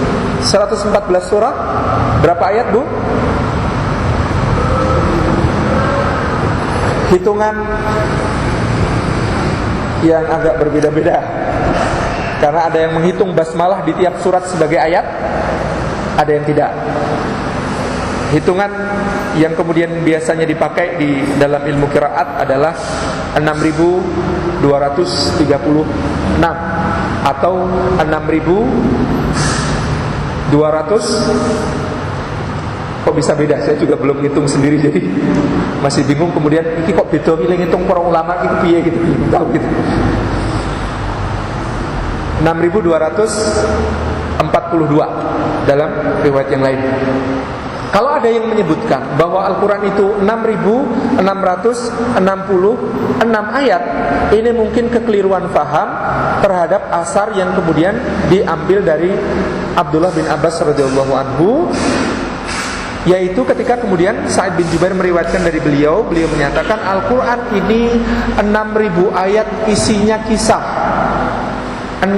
114 surah. Berapa ayat, Bu? Hitungan yang agak berbeda-beda, karena ada yang menghitung basmalah di tiap surat sebagai ayat, ada yang tidak. Hitungan yang kemudian biasanya dipakai di dalam ilmu qiraat adalah 6.236 atau 6.200. Kok bisa beda? Saya juga belum hitung sendiri, jadi masih bingung. Kemudian ini kok beda pilih ngitung para ulama itu piye gitu, belum tahu gitu. 6.242 dalam riwayat yang lain. Kalau ada yang menyebutkan bahwa Al-Quran itu 6.666 ayat, ini mungkin kekeliruan faham terhadap asar yang kemudian diambil dari Abdullah bin Abbas radhiyallahu anhu, yaitu ketika kemudian Sa'id bin Jubair meriwayatkan dari beliau menyatakan Al-Quran ini 6.000 ayat isinya kisah, 600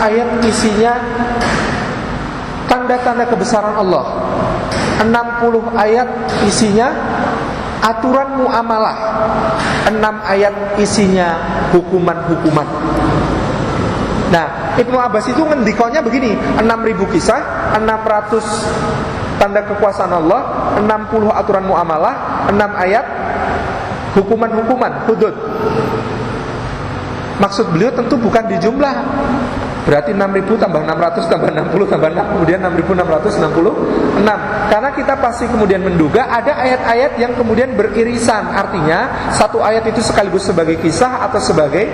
ayat isinya tanda-tanda kebesaran Allah, 60 ayat isinya aturan muamalah, 6 ayat isinya hukuman-hukuman. Nah, Ibnu Abbas itu ngendikonnya begini, 6.000 kisah, 600 tanda kekuasaan Allah, 60 aturan muamalah, 6 ayat hukuman-hukuman, hudud. Maksud beliau tentu bukan di jumlah. Berarti 6.000 tambah 600 tambah 60 tambah 6, kemudian 6.666. Karena kita pasti kemudian menduga ada ayat-ayat yang kemudian beririsan. Artinya satu ayat itu sekaligus sebagai kisah, atau sebagai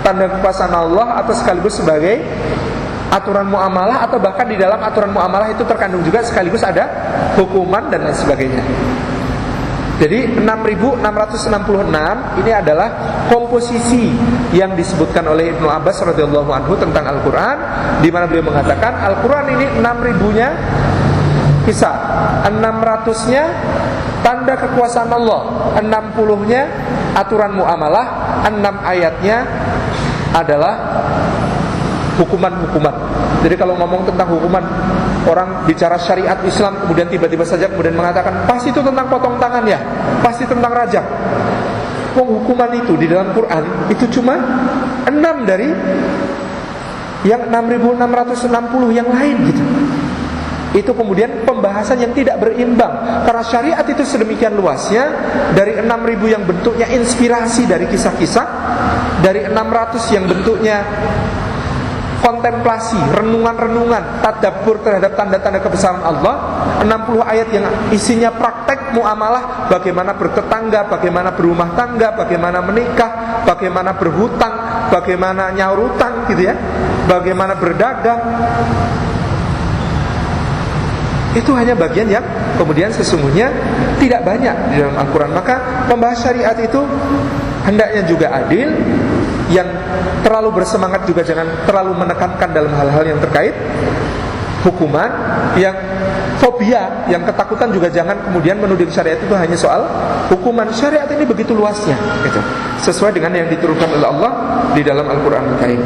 tanda kekuasaan Allah, atau sekaligus sebagai aturan muamalah, atau bahkan di dalam aturan muamalah itu terkandung juga sekaligus ada hukuman dan lain sebagainya. Jadi 6.666 ini adalah komposisi yang disebutkan oleh Ibnu Abbas radhiyallahu anhu tentang Al-Quran, di mana beliau mengatakan Al-Quran ini 6.000-nya kisah, 600-nya tanda kekuasaan Allah, 60-nya aturan muamalah, 6 ayatnya adalah hukuman-hukuman. Jadi kalau ngomong tentang hukuman, orang bicara syariat Islam kemudian tiba-tiba saja kemudian mengatakan pasti itu tentang potong tangan ya, pasti tentang rajam. Hukuman itu di dalam Quran itu cuma 6 dari yang 6.660 yang lain gitu. itu kemudian pembahasan yang tidak berimbang. Karena syariat itu sedemikian luasnya, dari 6.000 yang bentuknya inspirasi dari kisah-kisah, dari 600 yang bentuknya kontemplasi, renungan-renungan, tadabbur terhadap tanda-tanda kebesaran Allah, 60 ayat yang isinya praktek muamalah, bagaimana bertetangga, bagaimana berumah tangga, bagaimana menikah, bagaimana berhutang, bagaimana nyaur hutang gitu ya, bagaimana berdagang. Itu hanya bagian yang kemudian sesungguhnya tidak banyak di dalam Al-Quran. Maka pembahas syariat itu hendaknya juga adil. Yang terlalu bersemangat juga jangan terlalu menekankan dalam hal-hal yang terkait hukuman. Yang fobia, yang ketakutan juga jangan kemudian menuding syariat itu hanya soal hukuman. Syariat ini begitu luasnya gitu, sesuai dengan yang diturunkan oleh Allah di dalam Al-Quran Al-Karim.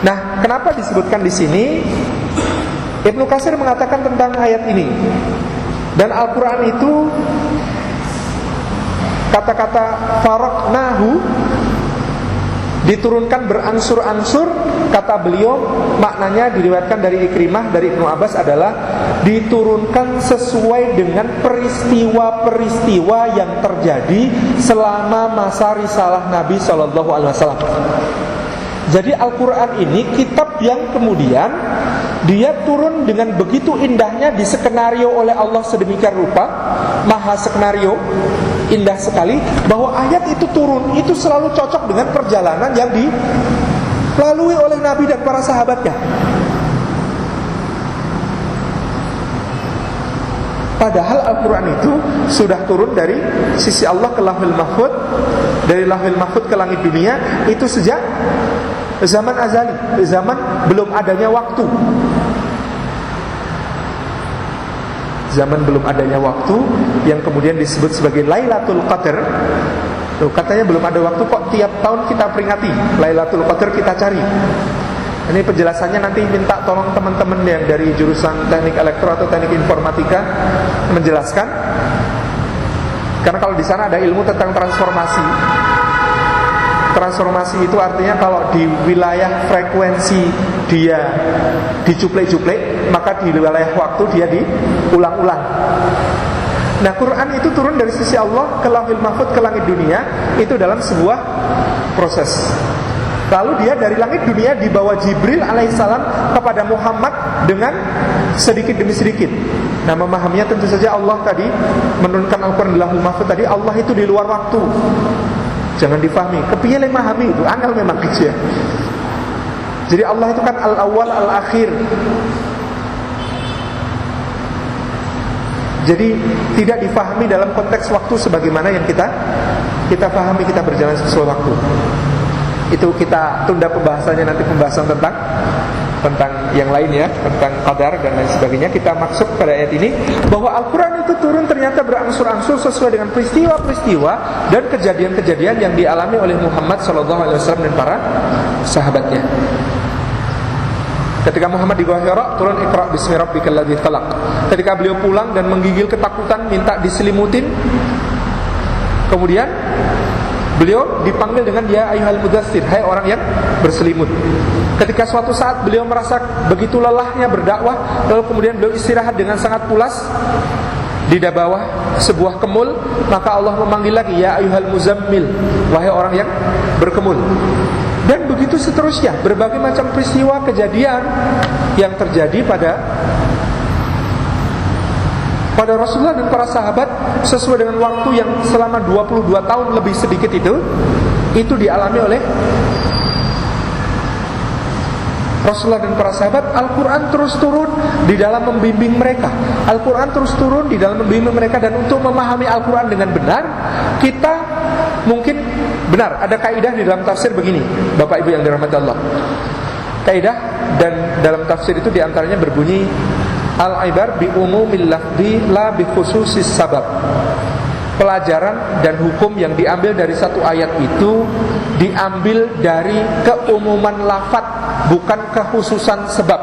Nah, kenapa disebutkan di sini? Ibnu Katsir mengatakan tentang ayat ini, dan Al-Quran itu kata-kata faraqnahu diturunkan berangsur-angsur. Kata beliau, maknanya diriwayatkan dari Ikrimah, dari Ibnu Abbas adalah diturunkan sesuai dengan peristiwa-peristiwa yang terjadi selama masa risalah Nabi SAW. Jadi Al-Quran ini kitab yang kemudian dia turun dengan begitu indahnya, diskenario oleh Allah sedemikian rupa, maha skenario, indah sekali, bahwa ayat itu turun itu selalu cocok dengan perjalanan yang dilalui oleh Nabi dan para sahabatnya. Padahal Al-Quran itu sudah turun dari sisi Allah ke Lauhul Mahfuz, dari Lauhul Mahfuz ke langit dunia, itu sejak zaman azali, zaman belum adanya waktu. Zaman belum adanya waktu, yang kemudian disebut sebagai Lailatul Qadar. Katanya belum ada waktu, kok tiap tahun kita peringati Lailatul Qadar, kita cari. Ini penjelasannya nanti minta tolong teman-teman yang dari jurusan teknik elektro atau teknik informatika menjelaskan. Karena kalau di sana ada ilmu tentang transformasi. Transformasi itu artinya kalau di wilayah frekuensi dia dicuplek-cuplek, maka di wilayah waktu dia diulang-ulang. Nah, Quran itu turun dari sisi Allah ke Lauhul Mahfuz, ke langit dunia, itu dalam sebuah proses. Lalu dia dari langit dunia dibawa Jibril alaihissalam kepada Muhammad dengan sedikit demi sedikit. Nah, memahaminya tentu saja Allah tadi menurunkan Al-Quran di Lauhul Mahfuz tadi, Allah itu di luar waktu. Jangan difahami, kepiye le memahami itu, angel memang kecil. Jadi Allah itu kan al-awwal al-akhir. Jadi tidak difahami dalam konteks waktu sebagaimana yang kita pahami, kita berjalan sesuai waktu. Itu kita tunda pembahasannya, nanti pembahasan tentang yang lain ya, tentang qadar dan lain sebagainya. Kita maksud pada ayat ini bahwa Al-Quran itu turun ternyata berangsur-angsur sesuai dengan peristiwa-peristiwa dan kejadian-kejadian yang dialami oleh Muhammad SAW dan para sahabatnya. Ketika Muhammad di Gua Hira, turun Iqra bismi rabbikal ladzi khalaq. Ketika beliau pulang dan menggigil ketakutan, minta diselimutin, kemudian beliau dipanggil dengan ya ayyuhal mudaththir, hai orang yang berselimut. Ketika suatu saat beliau merasa begitu lelahnya berdakwah, lalu kemudian beliau istirahat dengan sangat pulas di bawah sebuah kemul, maka Allah memanggil lagi ya ayyuhal muzammil, wahai orang yang berkemul. Dan begitu seterusnya, berbagai macam peristiwa kejadian yang terjadi pada Rasulullah dan para sahabat sesuai dengan waktu yang selama 22 tahun lebih sedikit itu dialami oleh Rasulullah dan para sahabat. Al-Quran terus turun di dalam membimbing mereka. Al-Quran terus turun di dalam membimbing mereka. Dan untuk memahami Al-Quran dengan benar, kita mungkin benar, ada kaidah di dalam tafsir begini, Bapak Ibu yang dirahmati Allah. Kaidah dan dalam tafsir itu diantaranya berbunyi, al-ibar bi umumil lafzi la bi khususis sabab. Pelajaran dan hukum yang diambil dari satu ayat itu diambil dari keumuman lafaz, bukan kekhususan sebab.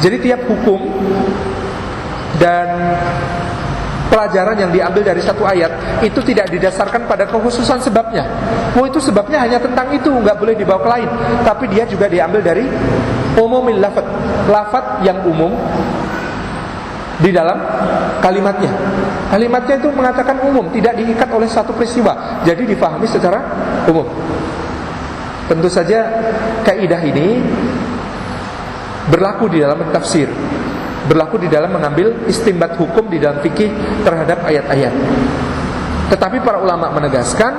Jadi tiap hukum dan pelajaran yang diambil dari satu ayat itu tidak didasarkan pada kekhususan sebabnya. Oh, itu sebabnya hanya tentang itu, nggak boleh dibawa ke lain. Tapi dia juga diambil dari umumil lafaz, lafaz yang umum di dalam kalimatnya. Kalimatnya itu mengatakan umum, tidak diikat oleh satu peristiwa, jadi difahami secara umum. Tentu saja kaidah ini berlaku di dalam tafsir, berlaku di dalam mengambil istinbat hukum di dalam fikih terhadap ayat-ayat. Tetapi para ulama menegaskan,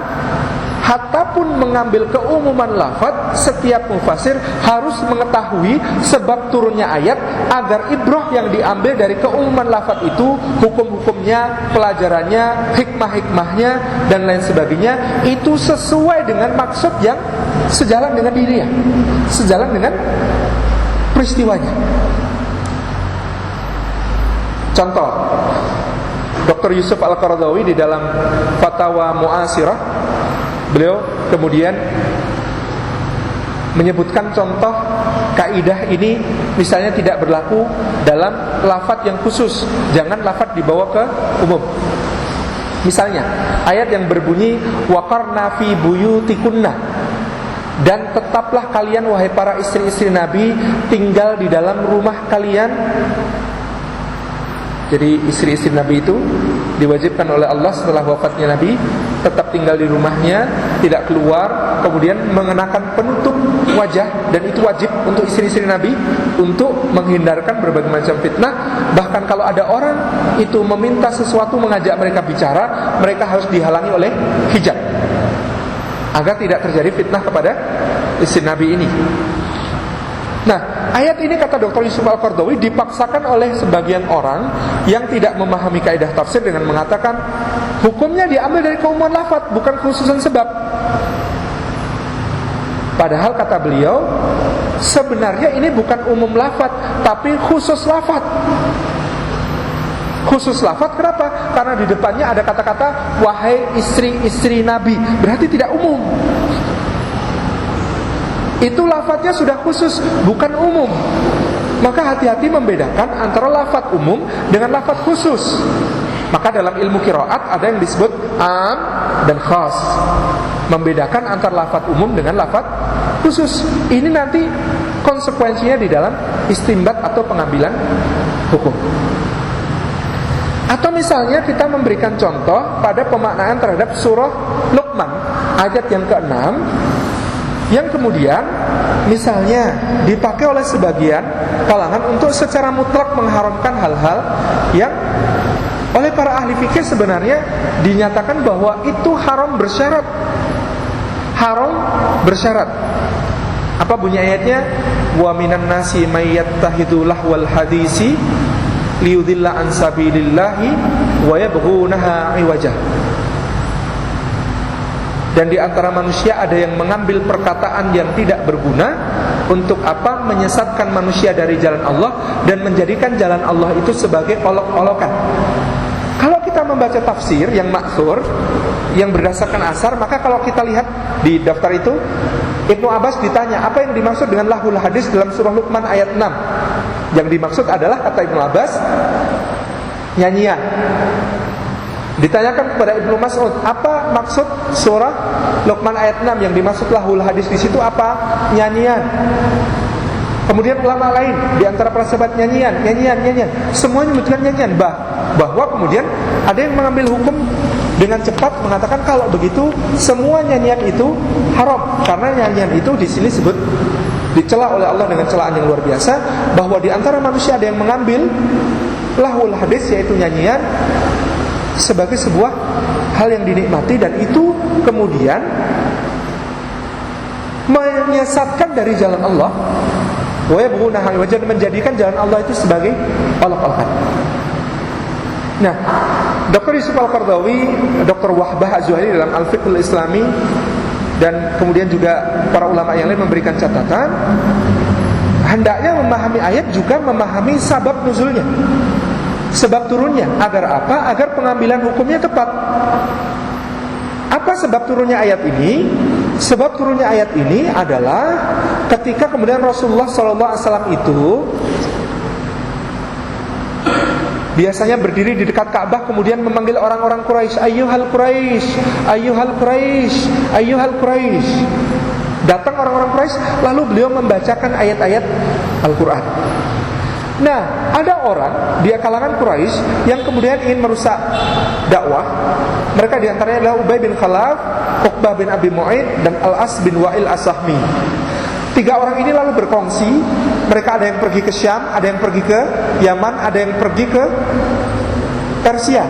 hatta pun mengambil keumuman lafaz, setiap mufasir harus mengetahui sebab turunnya ayat agar ibrah yang diambil dari keumuman lafaz itu, hukum-hukumnya, pelajarannya, hikmah-hikmahnya dan lain sebagainya itu sesuai dengan maksud yang sejalan dengan dirinya, sejalan dengan peristiwanya. Contoh, Dr. Yusuf Al-Qaradawi di dalam Fatwa Mu'asirah, beliau kemudian menyebutkan contoh kaidah ini misalnya tidak berlaku dalam lafaz yang khusus, jangan lafaz dibawa ke umum. Misalnya ayat yang berbunyi waqarna fi buyutikunna, dan tetaplah kalian wahai para istri-istri Nabi tinggal di dalam rumah kalian. Jadi istri-istri Nabi itu diwajibkan oleh Allah setelah wafatnya Nabi tetap tinggal di rumahnya, tidak keluar, kemudian mengenakan penutup wajah, dan itu wajib untuk istri-istri Nabi untuk menghindarkan berbagai macam fitnah. Bahkan kalau ada orang itu meminta sesuatu, mengajak mereka bicara, mereka harus dihalangi oleh hijab agar tidak terjadi fitnah kepada istri Nabi ini. Nah, ayat ini kata Dr. Yusuf Al-Qaradawi dipaksakan oleh sebagian orang yang tidak memahami kaidah tafsir dengan mengatakan hukumnya diambil dari keumuman lafaz, bukan khususan sebab. Padahal kata beliau, sebenarnya ini bukan umum lafaz, tapi khusus lafaz. Khusus lafaz kenapa? Karena di depannya ada kata-kata wahai istri-istri Nabi, berarti tidak umum. Itu lafadznya sudah khusus, bukan umum. Maka hati-hati membedakan antara lafadz umum dengan lafadz khusus. Maka dalam ilmu qiraat ada yang disebut am dan khas, membedakan antara lafadz umum dengan lafadz khusus. Ini nanti konsekuensinya di dalam istinbat atau pengambilan hukum. Atau misalnya kita memberikan contoh pada pemaknaan terhadap surah Luqman ayat yang ke-6, yang kemudian misalnya dipakai oleh sebagian kalangan untuk secara mutlak mengharamkan hal-hal yang oleh para ahli fikih sebenarnya dinyatakan bahwa itu haram bersyarat. Haram bersyarat. Apa bunyi ayatnya? Wa minan nasi may yattakhidhu lahwal hadisi liyudilla an sabilillahi wa yabghunaha iwajah. Dan di antara manusia ada yang mengambil perkataan yang tidak berguna untuk apa? Menyesatkan manusia dari jalan Allah dan menjadikan jalan Allah itu sebagai olok-olokan. Kalau kita membaca tafsir yang ma'thur, yang berdasarkan asar, maka kalau kita lihat di daftar itu, Ibnu Abbas ditanya apa yang dimaksud dengan lahul hadis dalam surah Luqman ayat 6. Yang dimaksud adalah, kata Ibnu Abbas, nyanyian. Ditanyakan kepada Ibnu Mas'ud, apa maksud surah Luqman ayat 6? Yang dimaksud lahul hadis di situ apa? Nyanyian. Kemudian ulama lain di antara para sahabat nyanyian. Semuanya menyebutkan nyanyian. Bahwa kemudian ada yang mengambil hukum dengan cepat mengatakan kalau begitu semua nyanyian itu haram, karena nyanyian itu di sini disebut dicela oleh Allah dengan celaan yang luar biasa, bahwa di antara manusia ada yang mengambil lahul hadis, yaitu nyanyian, sebagai sebuah hal yang dinikmati, dan itu kemudian menyesatkan dari jalan Allah, wa yabghunaha iwajan, menjadikan jalan Allah itu sebagai olok-olokan. Nah, Dr. Yusuf Al-Qaradawi, Dr. Wahbah Az-Zuhaili dalam Al-Fiqh Al-Islami, dan kemudian juga para ulama yang lain memberikan catatan, hendaknya memahami ayat juga memahami sabab nuzulnya, sebab turunnya. Agar apa? Agar pengambilan hukumnya tepat. Apa sebab turunnya ayat ini? Sebab turunnya ayat ini adalah ketika kemudian Rasulullah SAW itu biasanya berdiri di dekat Ka'bah, kemudian memanggil orang-orang Quraisy, ayyuhal Quraisy, ayyuhal Quraisy, ayyuhal Quraisy. Datang orang-orang Quraisy, lalu beliau membacakan ayat-ayat Al-Quran. Nah, ada orang di kalangan Quraisy yang kemudian ingin merusak dakwah. Mereka diantaranya adalah Ubay bin Khalaf, Uqbah bin Abi Mu'aid, dan Al-As bin Wa'il As-Sahmi. 3 orang ini lalu berkongsi. Mereka ada yang pergi ke Syam, ada yang pergi ke Yaman, ada yang pergi ke Persia.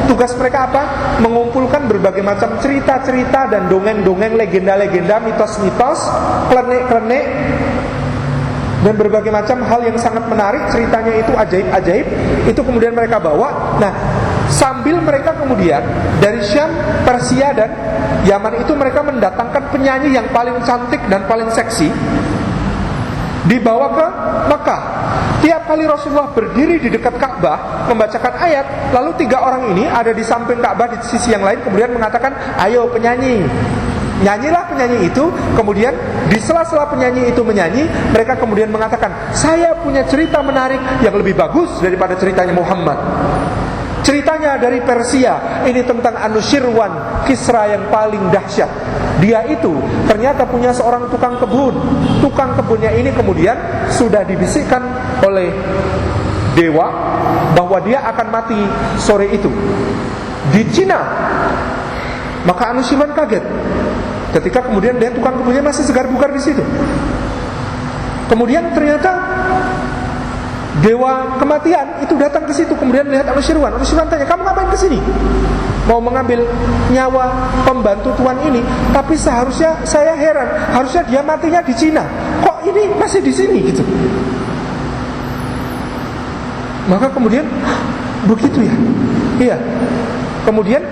Tugas mereka apa? Mengumpulkan berbagai macam cerita-cerita dan dongeng-dongeng, legenda-legenda, mitos-mitos, klenik-klenik, dan berbagai macam hal yang sangat menarik. Ceritanya itu ajaib-ajaib. Itu kemudian mereka bawa. Nah, sambil mereka kemudian dari Syam, Persia, dan Yaman itu mereka mendatangkan penyanyi yang paling cantik dan paling seksi, dibawa ke Mekah. Tiap kali Rasulullah berdiri di dekat Ka'bah membacakan ayat, lalu 3 orang ini ada di samping Ka'bah di sisi yang lain kemudian mengatakan, ayo penyanyi, nyanyilah penyanyi itu. Kemudian di sela-sela penyanyi itu menyanyi, mereka kemudian mengatakan, saya punya cerita menarik yang lebih bagus daripada ceritanya Muhammad. Ceritanya dari Persia, ini tentang Anushirwan, Kisra yang paling dahsyat. Dia itu ternyata punya seorang tukang kebun. Tukang kebunnya ini kemudian sudah dibisikkan oleh dewa bahwa dia akan mati sore itu di Cina. Maka Anushirwan kaget ketika kemudian lihat tukang kebunnya masih segar bugar di situ. Kemudian ternyata dewa kematian itu datang ke situ, kemudian melihat Anushirwan. Anushirwan tanya, kamu ngapain ke sini? Mau mengambil nyawa pembantu tuan ini, tapi seharusnya saya heran, harusnya dia matinya di Cina. Kok ini masih di sini gitu? Maka kemudian begitu ya. Iya. Kemudian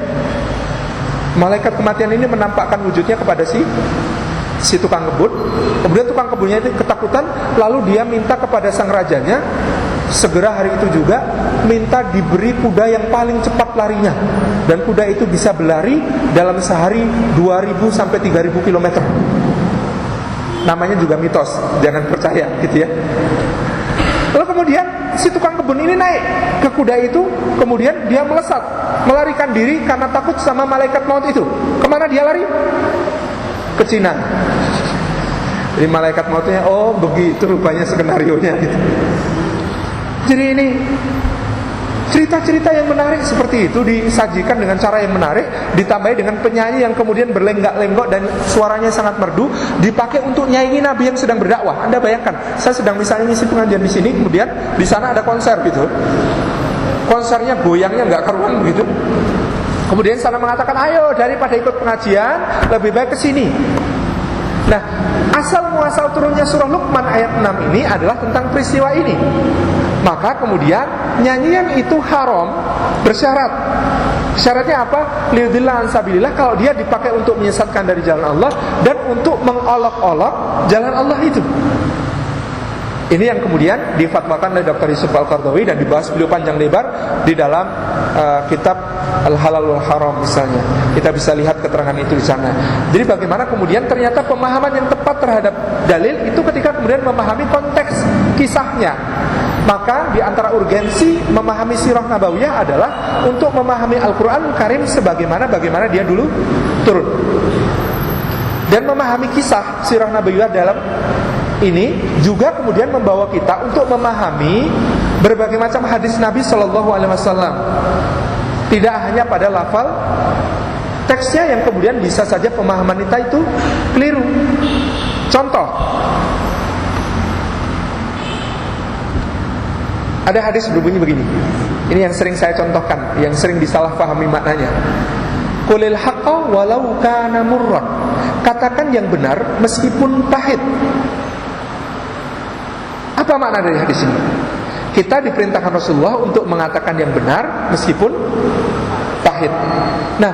malaikat kematian ini menampakkan wujudnya kepada si tukang kebun. Kemudian tukang kebunnya itu ketakutan, lalu dia minta kepada sang rajanya segera hari itu juga minta diberi kuda yang paling cepat larinya, dan kuda itu bisa berlari dalam sehari 2.000 sampai 3.000 km. Namanya juga mitos, jangan percaya gitu ya. Lalu kemudian si tukang kebun ini naik ke kuda itu, kemudian dia melesat, melarikan diri karena takut sama malaikat maut itu. Kemana dia lari? Ke Cina. Jadi malaikat mautnya, oh begitu rupanya skenarionya gitu. Jadi ini cerita-cerita yang menarik seperti itu disajikan dengan cara yang menarik, ditambahi dengan penyanyi yang kemudian berlenggak-lenggok dan suaranya sangat merdu, dipakai untuk nyanyi Nabi yang sedang berdakwah. Anda bayangkan, saya sedang misalnya ngisi pengajian di sini, kemudian di sana ada konser gitu. Konsernya goyangnya nggak karuan begitu. Kemudian sana mengatakan, ayo daripada ikut pengajian lebih baik ke sini. Nah, asal muasal turunnya surah Luqman ayat 6 ini adalah tentang peristiwa ini. Maka kemudian nyanyian itu haram bersyarat. Syaratnya apa? Liyudillah an sabilillah, kalau dia dipakai untuk menyesatkan dari jalan Allah dan untuk mengolok-olok jalan Allah itu. Ini yang kemudian difatwakan oleh Dr. Yusuf Al-Qardawi dan dibahas beliau panjang lebar di dalam kitab Al-Halal wal Haram misalnya. Kita bisa lihat keterangan itu di sana. Jadi bagaimana kemudian ternyata pemahaman yang tepat terhadap dalil itu ketika kemudian memahami konteks kisahnya. Maka di antara urgensi memahami sirah nabawiyah adalah untuk memahami Al-Quran Karim bagaimana dia dulu turun. Dan memahami kisah sirah nabawiyah dalam ini juga kemudian membawa kita untuk memahami berbagai macam hadis Nabi Sallallahu Alaihi Wasallam. Tidak hanya pada lafal teksnya yang kemudian bisa saja pemahaman kita itu keliru. Contoh, ada hadis berbunyi begini. Ini yang sering saya contohkan, yang sering disalahpahami maknanya. Qulil haqqa walau kana murran. Katakan yang benar meskipun pahit. Apa makna dari hadis ini? Kita diperintahkan Rasulullah untuk mengatakan yang benar meskipun pahit. Nah,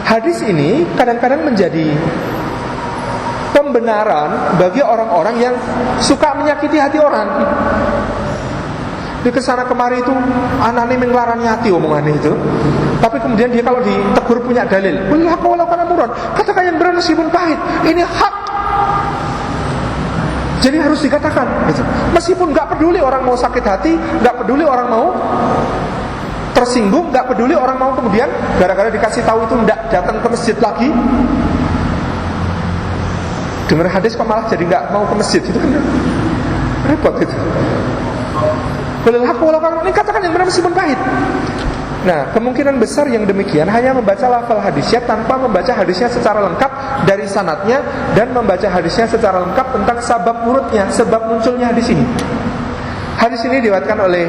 hadis ini kadang-kadang menjadi pembenaran bagi orang-orang yang suka menyakiti hati orang. Di kesana kemari itu anane menglarani hati omongannya itu. Tapi kemudian dia kalau ditegur punya dalil. Katakan yang benar meskipun pahit. Ini hak. Jadi harus dikatakan gitu. Meskipun gak peduli orang mau sakit hati, gak peduli orang mau tersinggung, gak peduli orang mau kemudian gara-gara dikasih tahu itu gak datang ke masjid lagi. Dengar hadis kok malah jadi gak mau ke masjid itu kan. Repot itu. Qulil haqq walau kana, ini katakan yang benar meskipun pahit. Nah, kemungkinan besar yang demikian hanya membaca lafal hadisnya tanpa membaca hadisnya secara lengkap dari sanadnya dan membaca hadisnya secara lengkap tentang sabab urutnya, sebab munculnya hadis ini. Hadis ini diriwayatkan oleh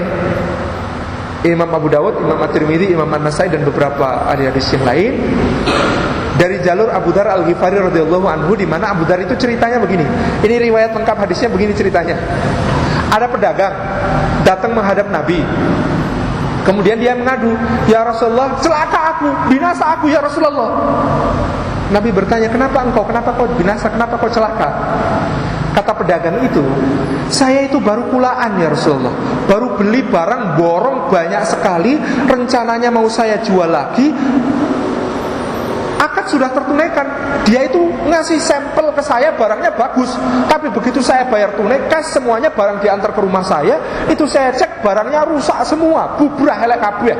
Imam Abu Dawud, Imam At-Tirmidzi, Imam An-Nasai dan beberapa ahli hadis yang lain dari jalur Abu Dar Al-Ghifari radhiyallahu anhu, di mana Abu Dar itu ceritanya begini. Ini riwayat lengkap hadisnya begini ceritanya. Ada pedagang datang menghadap Nabi. Kemudian dia mengadu, "Ya Rasulullah, celaka aku, binasa aku ya Rasulullah." Nabi bertanya, "Kenapa engkau? Kenapa kau binasa? Kenapa kau celaka?" Kata pedagang itu, "Saya itu baru kulaan ya Rasulullah, baru beli barang borong banyak sekali, rencananya mau saya jual lagi, akad sudah tertunaikan. Dia itu ngasih sampel ke saya, barangnya bagus, tapi begitu saya bayar tunai cash semuanya, barang diantar ke rumah saya, itu saya cek barangnya rusak semua, bubrah elek kabeh.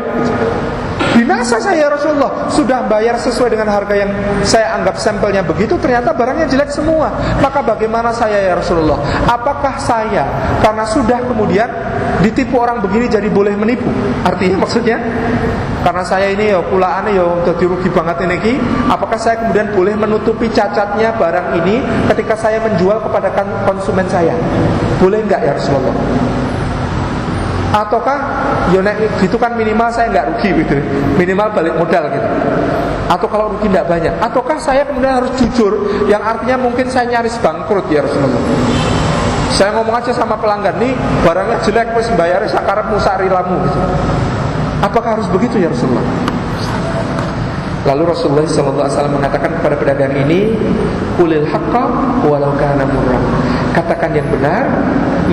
Binasa saya ya Rasulullah, sudah bayar sesuai dengan harga yang saya anggap sampelnya begitu, ternyata barangnya jelek semua. Maka bagaimana saya ya Rasulullah? Apakah saya karena sudah kemudian ditipu orang begini jadi boleh menipu?" Artinya maksudnya, karena saya ini ya kulaane ya dadi rugi banget ini, apakah saya kemudian boleh menutupi cacatnya barang ini ketika saya menjual kepada konsumen saya? Boleh enggak ya Rasulullah? Ataukah ya nek gitu kan minimal saya enggak rugi gitu, minimal balik modal gitu. Atau kalau rugi enggak banyak. Ataukah saya kemudian harus jujur, yang artinya mungkin saya nyaris bangkrut ya Rasulullah. Saya ngomong aja sama pelanggan, "Nih barangnya jelek, wis bayar sakarepmu sarilamu." Gitu. Apakah harus begitu ya Rasulullah? Lalu Rasulullah SAW mengatakan kepada pedagang ini, "Qulil haqqa walau kana murra." Katakan yang benar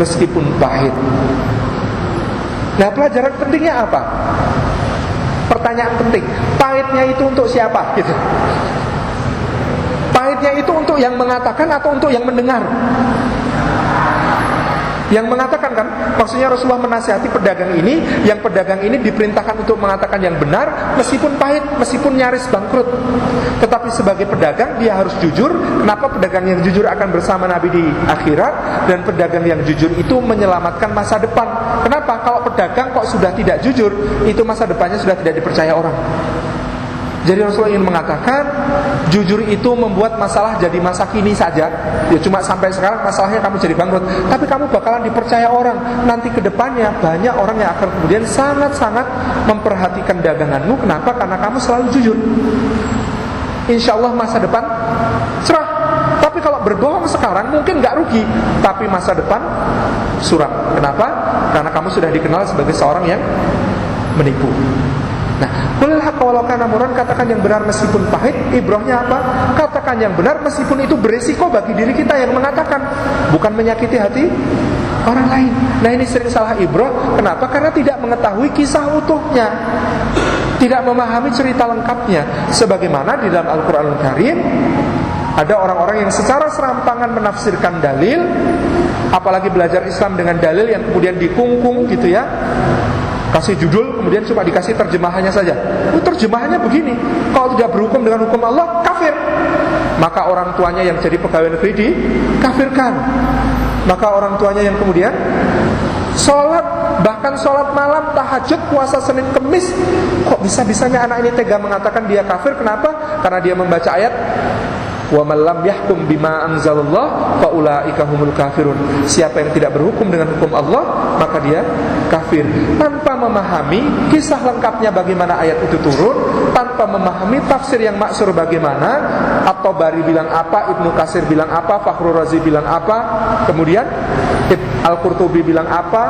meskipun pahit. Nah, pelajaran pentingnya apa? Pertanyaan penting. Pahitnya itu untuk siapa? Gitu. Pahitnya itu untuk yang mengatakan atau untuk yang mendengar? Yang mengatakan kan, maksudnya Rasulullah menasihati pedagang ini, yang pedagang ini diperintahkan untuk mengatakan yang benar meskipun pahit, meskipun nyaris bangkrut. Tetapi sebagai pedagang dia harus jujur. Kenapa? Pedagang yang jujur akan bersama Nabi di akhirat, dan pedagang yang jujur itu menyelamatkan masa depan. Kenapa? Kalau pedagang kok sudah tidak jujur, itu masa depannya sudah tidak dipercaya orang. Jadi Rasulullah ingin mengatakan, jujur itu membuat masalah jadi masa kini saja. Ya cuma sampai sekarang masalahnya kamu jadi bangkrut, tapi kamu bakalan dipercaya orang. Nanti ke depannya banyak orang yang akan kemudian sangat-sangat memperhatikan daganganmu. Kenapa? Karena kamu selalu jujur. Insya Allah masa depan cerah. Tapi kalau berbohong sekarang mungkin gak rugi, tapi masa depan suram. Kenapa? Karena kamu sudah dikenal sebagai seorang yang menipu. Nah, qulil haqqa walau kana murran, katakan yang benar meskipun pahit. Ibrahnya apa? Katakan yang benar meskipun itu beresiko bagi diri kita yang mengatakan, bukan menyakiti hati orang lain. Nah, ini sering salah ibrah. Kenapa? Karena tidak mengetahui kisah utuhnya, tidak memahami cerita lengkapnya. Sebagaimana di dalam Al-Qur'anul Karim ada orang-orang yang secara serampangan menafsirkan dalil, apalagi belajar Islam dengan dalil yang kemudian dikungkung gitu ya. Kasih judul, kemudian cuma dikasih terjemahannya saja. Terjemahannya begini, kalau tidak berhukum dengan hukum Allah, kafir. Maka orang tuanya yang jadi pegawai negeri dikafirkan. Maka orang tuanya yang kemudian sholat, bahkan sholat malam, tahajud, puasa Senin Kemis, kok bisa-bisanya anak ini tega mengatakan dia kafir? Kenapa? Karena dia membaca ayat, "Wa man lam yahkum bima anzalallah fa ulaika humul kafirun." Siapa yang tidak berhukum dengan hukum Allah, maka dia kafir. Tanpa memahami kisah lengkapnya bagaimana ayat itu turun, tanpa memahami tafsir yang maksur bagaimana, At-Tabari bilang apa, Ibnu Katsir bilang apa, Fakhrur Razi bilang apa, kemudian Al-Qurtubi bilang apa,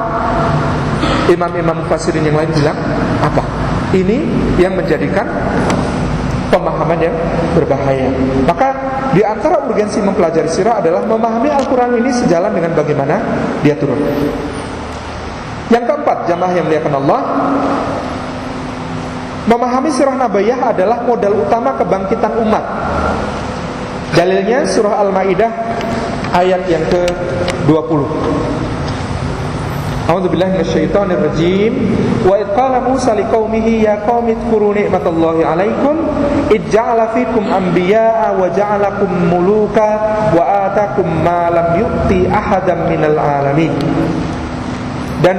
imam-imam mufassirin yang lain bilang apa. Ini yang menjadikan pemahaman yang berbahaya. Maka di antara urgensi mempelajari sirah adalah memahami Al-Quran ini sejalan dengan bagaimana dia turun. Yang keempat, jamaah yang dimuliakan Allah, memahami sirah nabawiyah adalah modal utama kebangkitan umat. Dalilnya surah Al-Maidah ayat yang ke-20. A'udzubillahi minasyaitonirrajim. Wa id qala Musa liqaumihi ya qaumi dzkuru ni'matallahi 'alaikum id ja'ala fikum anbiya'a wa ja'alakum muluka wa atakum ma lam yu'ti ahadan minal 'alamin. Dan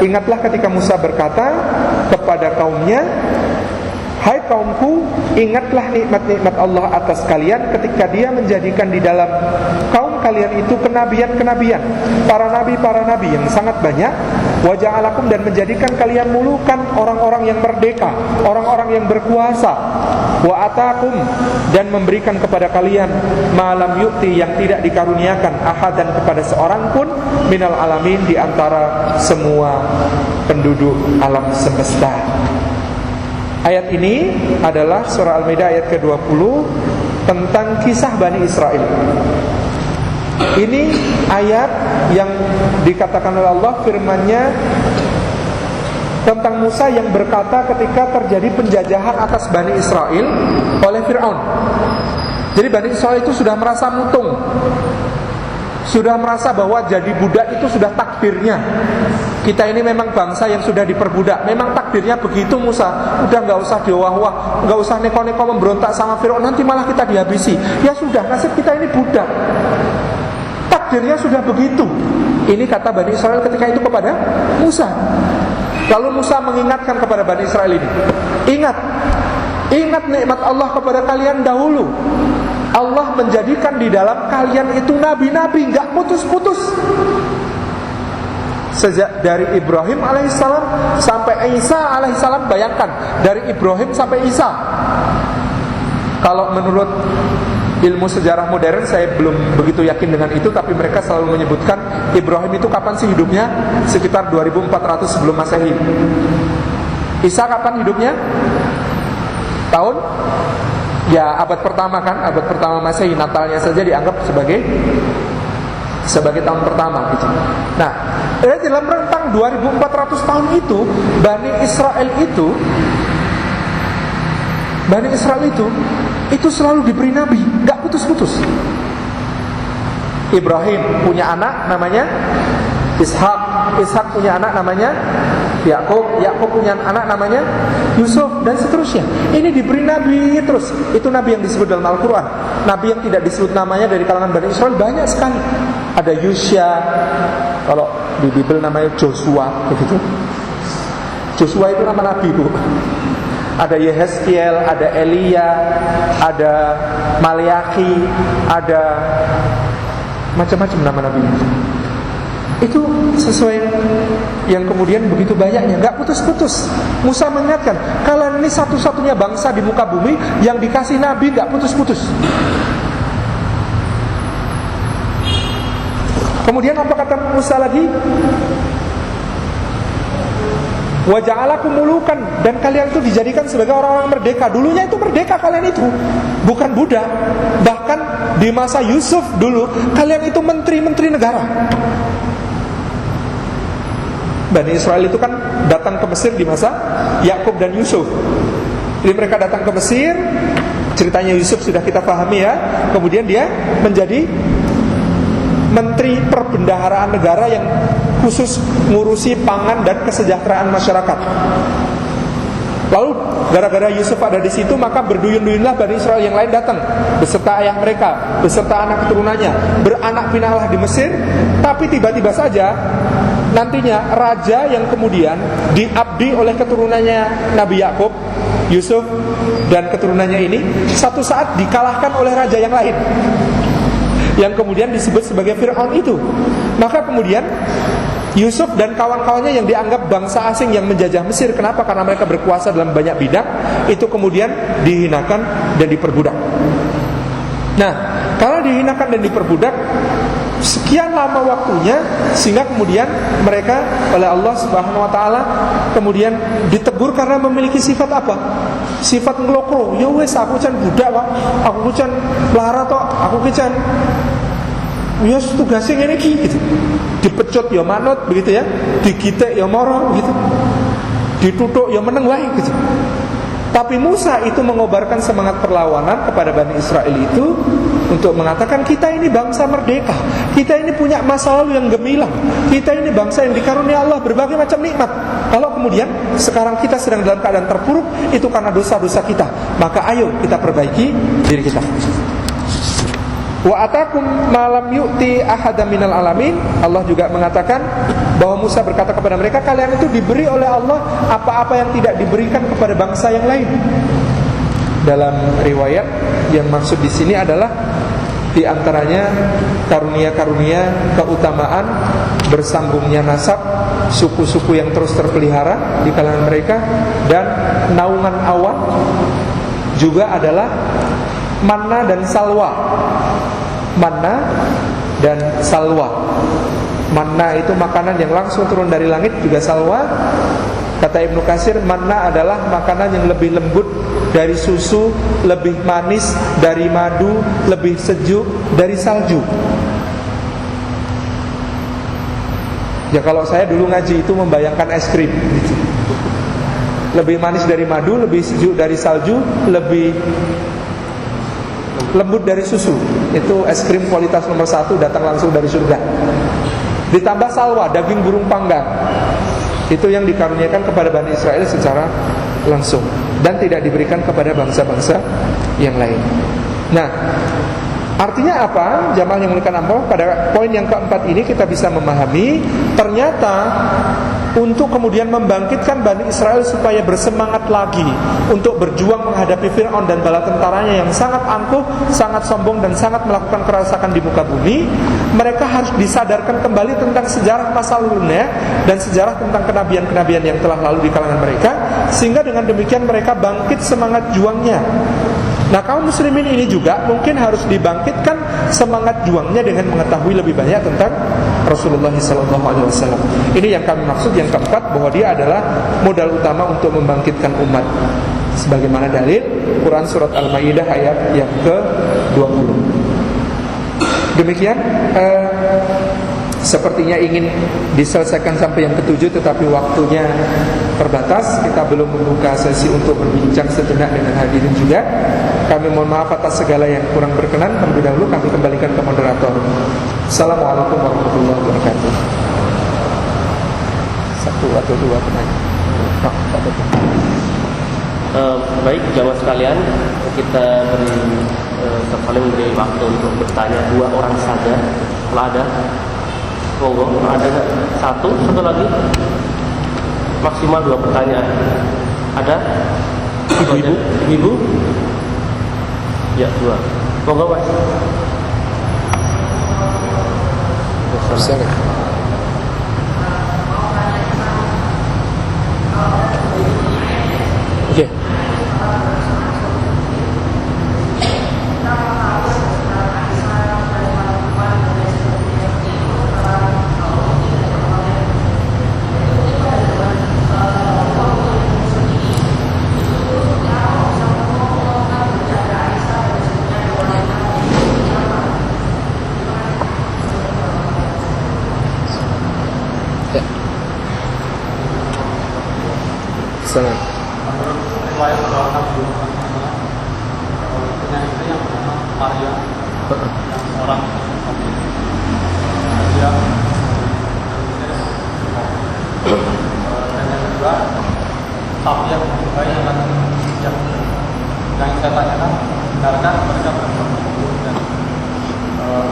ingatlah ketika Musa berkata kepada kaumnya, hai kaumku, ingatlah nikmat-nikmat Allah atas kalian ketika Dia menjadikan di dalam kaum kalian itu kenabian-kenabian, para nabi yang sangat banyak, wa ja'alakum, dan menjadikan kalian mulukan, orang-orang yang merdeka, orang-orang yang berkuasa, wa atakum, dan memberikan kepada kalian malam yu'ti, yang tidak dikaruniakan ahadan kepada seorang pun minal alamin, di antara semua penduduk alam semesta. Ayat ini adalah surah Al-Maidah ayat ke-20 tentang kisah Bani Israel. Ini ayat yang dikatakan oleh Allah, firman-Nya tentang Musa yang berkata ketika terjadi penjajahan atas Bani Israel oleh Fir'aun. Jadi Bani Israel itu sudah merasa mutung, sudah merasa bahwa jadi budak itu sudah takdirnya. Kita ini memang bangsa yang sudah diperbudak, memang takdirnya begitu Musa. Udah gak usah diwah-wah, gak usah neko-neko memberontak sama Fir'aun, nanti malah kita dihabisi. Ya sudah, nasib kita ini budak, takdirnya sudah begitu. Ini kata Bani Israel ketika itu kepada Musa. Lalu Musa mengingatkan kepada Bani Israel ini, Ingat nikmat Allah kepada kalian dahulu. Allah menjadikan di dalam kalian itu nabi-nabi, gak putus-putus. Sejak dari Ibrahim alaihissalam sampai Isa alaihissalam. Bayangkan, dari Ibrahim sampai Isa. Kalau menurut ilmu sejarah modern, saya belum begitu yakin dengan itu, tapi mereka selalu menyebutkan Ibrahim itu kapan sih hidupnya? Sekitar 2400 sebelum Masehi. Isa kapan hidupnya? Tahun? Ya abad pertama kan, abad pertama Masehi. Natalnya saja dianggap sebagai tahun pertama gitu. Nah, dalam rentang 2400 tahun itu Bani Israel itu selalu diberi nabi, gak putus-putus. Ibrahim punya anak namanya Ishak punya anak namanya Yakub punya anak namanya Yusuf, dan seterusnya. Ini diberi nabi terus. Itu nabi yang disebut dalam Al-Quran. Nabi yang tidak disebut namanya dari kalangan Bani Israel banyak sekali. Ada Yusya, kalau di Bible namanya Joshua, begitu. Joshua itu nama nabi, Bu. Ada Yehezkiel, ada Elia, ada Maleaki, ada macam-macam nama nabi. Itu sesuai yang kemudian begitu banyaknya, gak putus-putus. Musa mengingatkan, kalian ini satu-satunya bangsa di muka bumi yang dikasih nabi gak putus-putus. Kemudian apa kata Musa lagi? Wa ja'alakum mulukan, dan kalian itu dijadikan sebagai orang-orang merdeka. Dulunya itu merdeka kalian itu, bukan budak. Bahkan di masa Yusuf dulu, kalian itu menteri-menteri negara. Bani Israel itu kan datang ke Mesir di masa Yakub dan Yusuf. Jadi mereka datang ke Mesir, ceritanya Yusuf sudah kita pahami ya. Kemudian dia menjadi menteri perbendaharaan negara yang khusus ngurusi pangan dan kesejahteraan masyarakat. Lalu gara-gara Yusuf ada di situ, maka berduyun-duyunlah Bani Israel yang lain datang beserta ayah mereka, beserta anak keturunannya, beranak pinahlah di Mesir. Tapi tiba-tiba saja nantinya raja yang kemudian diabdi oleh keturunannya Nabi Yakub, Yusuf dan keturunannya ini, satu saat dikalahkan oleh raja yang lain, yang kemudian disebut sebagai Fir'aun itu. Maka kemudian Yusuf dan kawan-kawannya yang dianggap bangsa asing yang menjajah Mesir, kenapa? Karena mereka berkuasa dalam banyak bidang, itu kemudian dihinakan dan diperbudak. Nah, kalau dihinakan dan diperbudak sekian lama waktunya, sehingga kemudian mereka oleh Allah Subhanahu wa taala kemudian ditegur karena memiliki sifat apa? Sifat ngelokro. Ya wes, aku can budak kok, aku can lara tok, aku can ya tugasnya ngene iki gitu. Dipecut ya manut begitu ya, digitek ya moro gitu, ditutuk ya meneng wae gitu. Tapi Musa itu mengobarkan semangat perlawanan kepada Bani Israel itu untuk mengatakan kita ini bangsa merdeka, kita ini punya masa lalu yang gemilang, kita ini bangsa yang dikarunia Allah berbagai macam nikmat. Kalau kemudian sekarang kita sedang dalam keadaan terpuruk, itu karena dosa-dosa kita. Maka ayo kita perbaiki diri kita. Wa atakum malam yu'ti ahadam minal alamin. Allah juga mengatakan bahwa Musa berkata kepada mereka, kalian itu diberi oleh Allah apa-apa yang tidak diberikan kepada bangsa yang lain. Dalam riwayat yang maksud di sini adalah di antaranya karunia-karunia keutamaan, bersambungnya nasab, suku-suku yang terus terpelihara di kalangan mereka, dan naungan awan. Juga adalah manna dan salwa. Manna dan salwa. Manna itu makanan yang langsung turun dari langit, juga salwa. Kata Ibnu Katsir, manna adalah makanan yang lebih lembut dari susu, lebih manis dari madu, lebih sejuk dari salju. Ya kalau saya dulu ngaji itu membayangkan es krim gitu. Lebih manis dari madu, lebih sejuk dari salju, lebih lembut dari susu. Itu es krim kualitas nomor 1, datang langsung dari surga. Ditambah salwa, daging burung panggang. Itu yang dikaruniakan kepada Bani Israel secara langsung, dan tidak diberikan kepada bangsa-bangsa yang lain. Nah, artinya apa? Jamaah yang muliakan Allah, pada poin yang keempat ini kita bisa memahami ternyata untuk kemudian membangkitkan Bani Israel supaya bersemangat lagi untuk berjuang menghadapi Fir'aun dan bala tentaranya yang sangat angkuh, sangat sombong, dan sangat melakukan kerusakan di muka bumi. Mereka harus disadarkan kembali tentang sejarah masa lalunya dan sejarah tentang kenabian-kenabian yang telah lalu di kalangan mereka, sehingga dengan demikian mereka bangkit semangat juangnya. Nah, kaum muslimin ini juga mungkin harus dibangkitkan semangat juangnya dengan mengetahui lebih banyak tentang Rasulullah SAW. Ini yang kami maksud yang keempat, bahwa dia adalah modal utama untuk membangkitkan umat. Sebagaimana dalil Quran surat Al-Maidah ayat yang ke-20. Demikian sepertinya ingin diselesaikan sampai yang ke-7, tetapi waktunya terbatas. Kita belum membuka sesi untuk berbincang sejenak dengan hadirin juga. Kami mohon maaf atas segala yang kurang berkenan. Terlebih dahulu kami kembalikan ke moderator. Assalamualaikum warahmatullahi wabarakatuh. 1 atau 2 penanya. Baik jamaah sekalian, kita beri waktu untuk bertanya 2 orang saja. Kalau ada, monggo. Ada nggak? Satu lagi. Maksimal 2 pertanyaan. Ada? Ibu? Ya, 2. Monggo Mas. Oke. Salam. Riwayat bahwa Nabi punya istri yang bernama Maria, yang seorang dia dan yang kedua tapi yang baik yang saya tanyakan, benarkah mereka beragama Hindu, dan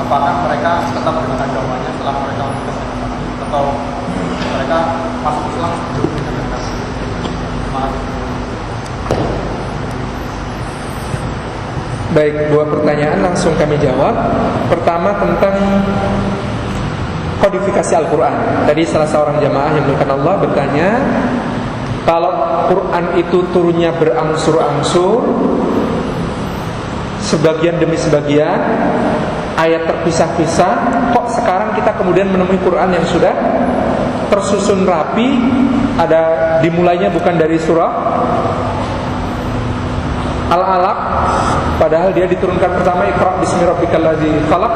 apakah mereka tetap dengan agamanya setelah mereka menikah atau mereka masuk Islam dengan kasih. Baik, 2 pertanyaan langsung kami jawab. Pertama tentang kodifikasi Al-Quran. Tadi salah seorang jamaah yang dimuliakan Allah bertanya, kalau Quran itu turunnya berangsur-angsur, sebagian demi sebagian, ayat terpisah-pisah, kok sekarang kita kemudian menemui Quran yang sudah tersusun rapi, ada dimulainya bukan dari surah Al-Alaq, padahal dia diturunkan pertama Iqra bismi rabbikal ladzi khalaq,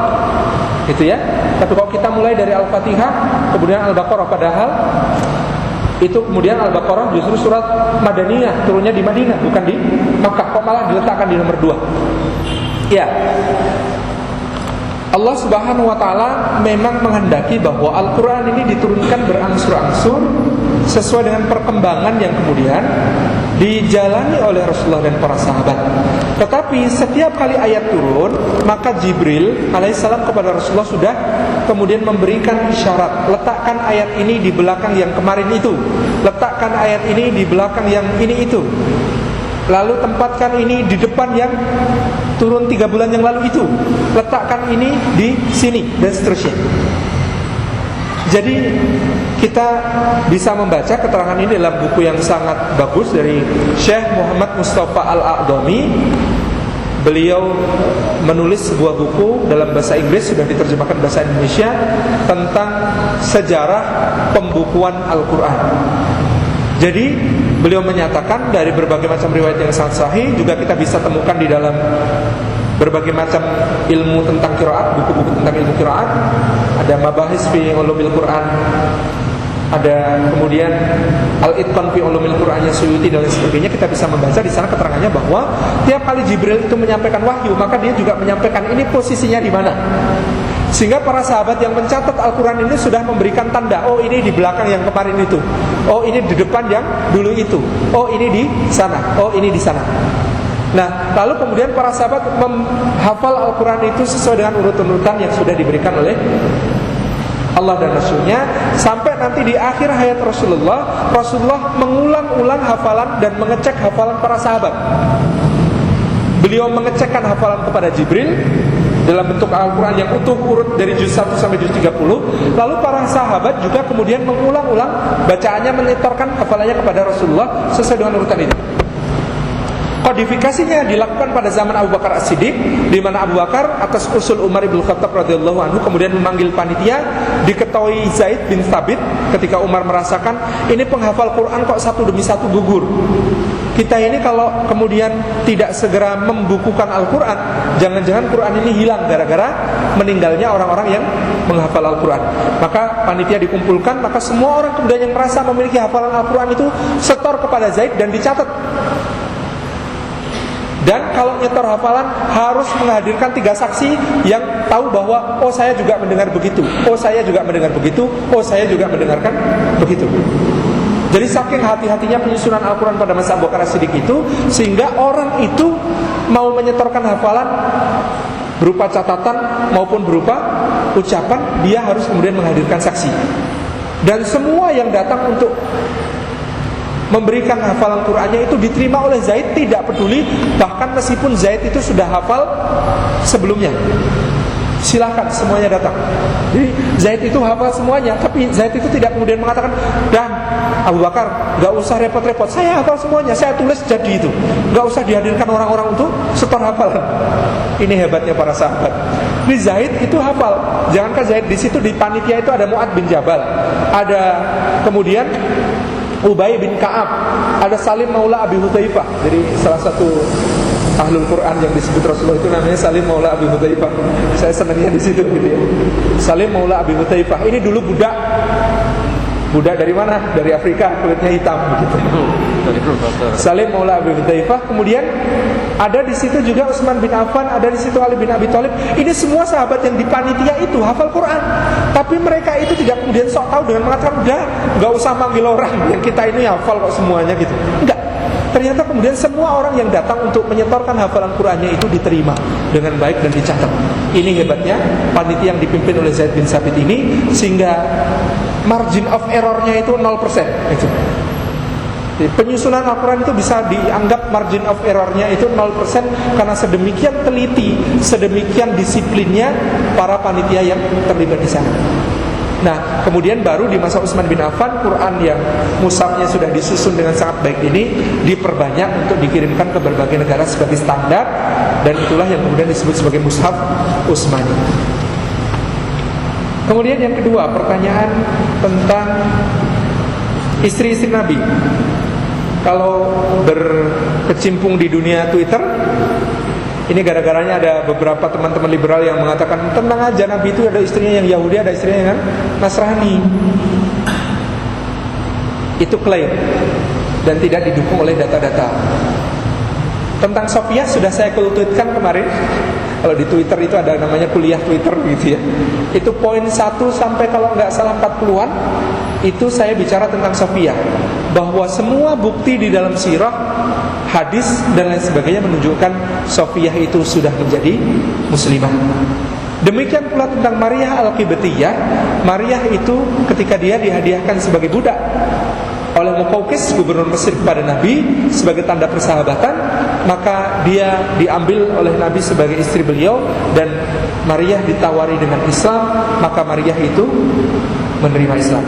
gitu ya. Tapi kalau kita mulai dari Al-Fatihah, kemudian Al-Baqarah, padahal itu kemudian Al-Baqarah justru surat Madaniyah, turunnya di Madinah bukan di Makkah, kok malah diletakkan di nomor 2. Ya, Allah Subhanahu wa taala memang menghendaki bahwa Al-Qur'an ini diturunkan berangsur-angsur sesuai dengan perkembangan yang kemudian dijalani oleh Rasulullah dan para sahabat. Tetapi setiap kali ayat turun, maka Jibril alaihissalam kepada Rasulullah sudah kemudian memberikan isyarat, letakkan ayat ini di belakang yang kemarin itu, letakkan ayat ini di belakang yang ini itu, lalu tempatkan ini di depan yang turun 3 bulan yang lalu itu, letakkan ini di sini, dan seterusnya. Jadi kita bisa membaca keterangan ini dalam buku yang sangat bagus dari Syekh Muhammad Mustafa Al-A'dhami. Beliau menulis sebuah buku dalam bahasa Inggris, sudah diterjemahkan bahasa Indonesia, tentang sejarah pembukuan Al-Quran. Jadi beliau menyatakan dari berbagai macam riwayat yang sangat sahih, juga kita bisa temukan di dalam berbagai macam ilmu tentang qiraat, buku-buku tentang ilmu qiraat. Ada Mabahis fi Ulumil Quran, ada kemudian Al-Itqan fi Ulumil Qurannya Suyuti dan lain sebagainya. Kita bisa membaca di sana keterangannya bahwa tiap kali Jibril itu menyampaikan wahyu, maka dia juga menyampaikan ini posisinya di mana. Sehingga para sahabat yang mencatat Al-Quran ini sudah memberikan tanda, oh ini di belakang yang kemarin itu, oh ini di depan yang dulu itu, oh ini di sana, oh ini di sana. Nah, lalu kemudian para sahabat menghafal Al-Quran itu sesuai dengan urutan-urutan yang sudah diberikan oleh Allah dan Rasulnya, sampai nanti di akhir hayat Rasulullah mengulang-ulang hafalan dan mengecek hafalan para sahabat. Beliau mengecekkan hafalan kepada Jibril dalam bentuk Al-Quran yang utuh, urut dari juz 1 sampai juz 30. Lalu para sahabat juga kemudian mengulang-ulang bacaannya, menyetorkan hafalannya kepada Rasulullah sesuai dengan urutan itu. Kodifikasinya dilakukan pada zaman Abu Bakar As-Siddiq, di mana Abu Bakar atas usul Umar ibn Khattab radhiyallahu anhu kemudian memanggil panitia, diketahui Zaid bin Thabit. Ketika Umar merasakan ini penghafal Quran kok satu demi satu gugur, kita ini kalau kemudian tidak segera membukukan Al-Quran, jangan-jangan Quran ini hilang gara-gara meninggalnya orang-orang yang menghafal Al-Quran. Maka panitia dikumpulkan, maka semua orang kemudian yang merasa memiliki hafalan Al-Quran itu setor kepada Zaid dan dicatat. Dan kalau nyetor hafalan harus menghadirkan 3 saksi yang tahu bahwa oh saya juga mendengar begitu, oh saya juga mendengar begitu, oh saya juga mendengarkan begitu. Jadi saking hati-hatinya penyusunan Al-Quran pada masa Abu Bakar As-Siddiq itu, sehingga orang itu mau menyetorkan hafalan berupa catatan maupun berupa ucapan, dia harus kemudian menghadirkan saksi. Dan semua yang datang untuk memberikan hafalan Qur'annya itu diterima oleh Zaid, tidak peduli bahkan meskipun Zaid itu sudah hafal sebelumnya. Silakan semuanya datang. Jadi Zaid itu hafal semuanya, tapi Zaid itu tidak kemudian mengatakan, dan Abu Bakar gak usah repot-repot, saya hafal semuanya, saya tulis jadi itu, gak usah dihadirkan orang-orang untuk setor hafalan. Ini hebatnya para sahabat. Ini Zaid itu hafal. Jangankan Zaid, di situ di panitia itu ada Mu'ad bin Jabal, ada kemudian Ubay bin Ka'ab, ada Salim Maula Abi Hudzaifah. Jadi salah satu ahlul Quran yang disebut Rasulullah itu namanya Salim Maula Abi Hudzaifah. Saya senangnya di situ gitu ya. Salim Maula Abi Hudzaifah. Ini dulu budak dari mana? Dari Afrika, kulitnya hitam begitu. Salim Maula Abi Hudzaifah. Kemudian ada di situ juga Utsman bin Affan, ada di situ Ali bin Abi Thalib. Ini semua sahabat yang di panitia itu hafal Quran. Tapi mereka itu tidak kemudian sok tahu dengan mengatakan, udah gak usah manggil orang, yang kita ini hafal kok semuanya gitu. Enggak. Ternyata kemudian semua orang yang datang untuk menyetorkan hafalan Qur'annya itu diterima dengan baik dan dicatat. Ini hebatnya panitia yang dipimpin oleh Zaid bin Thabit ini, sehingga margin of errornya itu 0%. Itu. Penyusunan Al-Quran itu bisa dianggap margin of errornya itu 0% karena sedemikian teliti, sedemikian disiplinnya para panitia yang terlibat di sana. Nah, kemudian baru di masa Utsman bin Affan, Quran yang mushafnya sudah disusun dengan sangat baik ini diperbanyak untuk dikirimkan ke berbagai negara sebagai standar, dan itulah yang kemudian disebut sebagai mushaf Utsmani. Kemudian yang kedua, pertanyaan tentang istri-istri Nabi. Kalau berkecimpung di dunia Twitter, ini gara-garanya ada beberapa teman-teman liberal yang mengatakan, tenang aja, Nabi itu ada istrinya yang Yahudi, ada istrinya yang Nasrani. Itu klaim dan tidak didukung oleh data-data. Tentang Sofia sudah saya tweetkan kemarin. Kalau di Twitter itu ada namanya kuliah Twitter gitu ya. Itu poin 1 sampai kalau nggak salah 40-an, itu saya bicara tentang Safiyah, bahwa semua bukti di dalam sirah, hadis dan lain sebagainya menunjukkan Safiyah itu sudah menjadi muslimah. Demikian pula tentang Maryah Al-Qibtiyah. Maryah itu ketika dia dihadiahkan sebagai budak oleh Muqawqis, gubernur Mesir, kepada Nabi sebagai tanda persahabatan, maka dia diambil oleh Nabi sebagai istri beliau, dan Maryah ditawari dengan Islam, maka Maryah itu menerima Islam.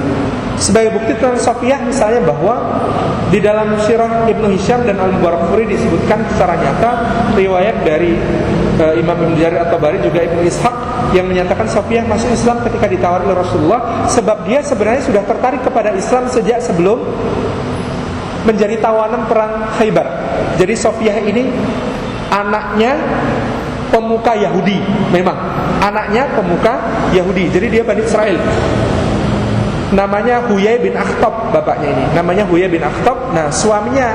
Sebagai bukti tentang Safiyah misalnya bahwa di dalam Sirah Ibnu Hisham dan Al-Mubarakfuri disebutkan secara nyata riwayat dari Imam Ibnu Jarir At-Tabari juga Ibnu Ishaq yang menyatakan Safiyah masuk Islam ketika ditawari oleh Rasulullah, sebab dia sebenarnya sudah tertarik kepada Islam sejak sebelum menjadi tawanan perang Khaybar. Jadi Safiyah ini anaknya pemuka Yahudi, memang anaknya pemuka Yahudi. Jadi dia Bani Israel. Namanya Huyai bin Akhtab, bapaknya ini namanya Huyai bin Akhtab. Nah, suaminya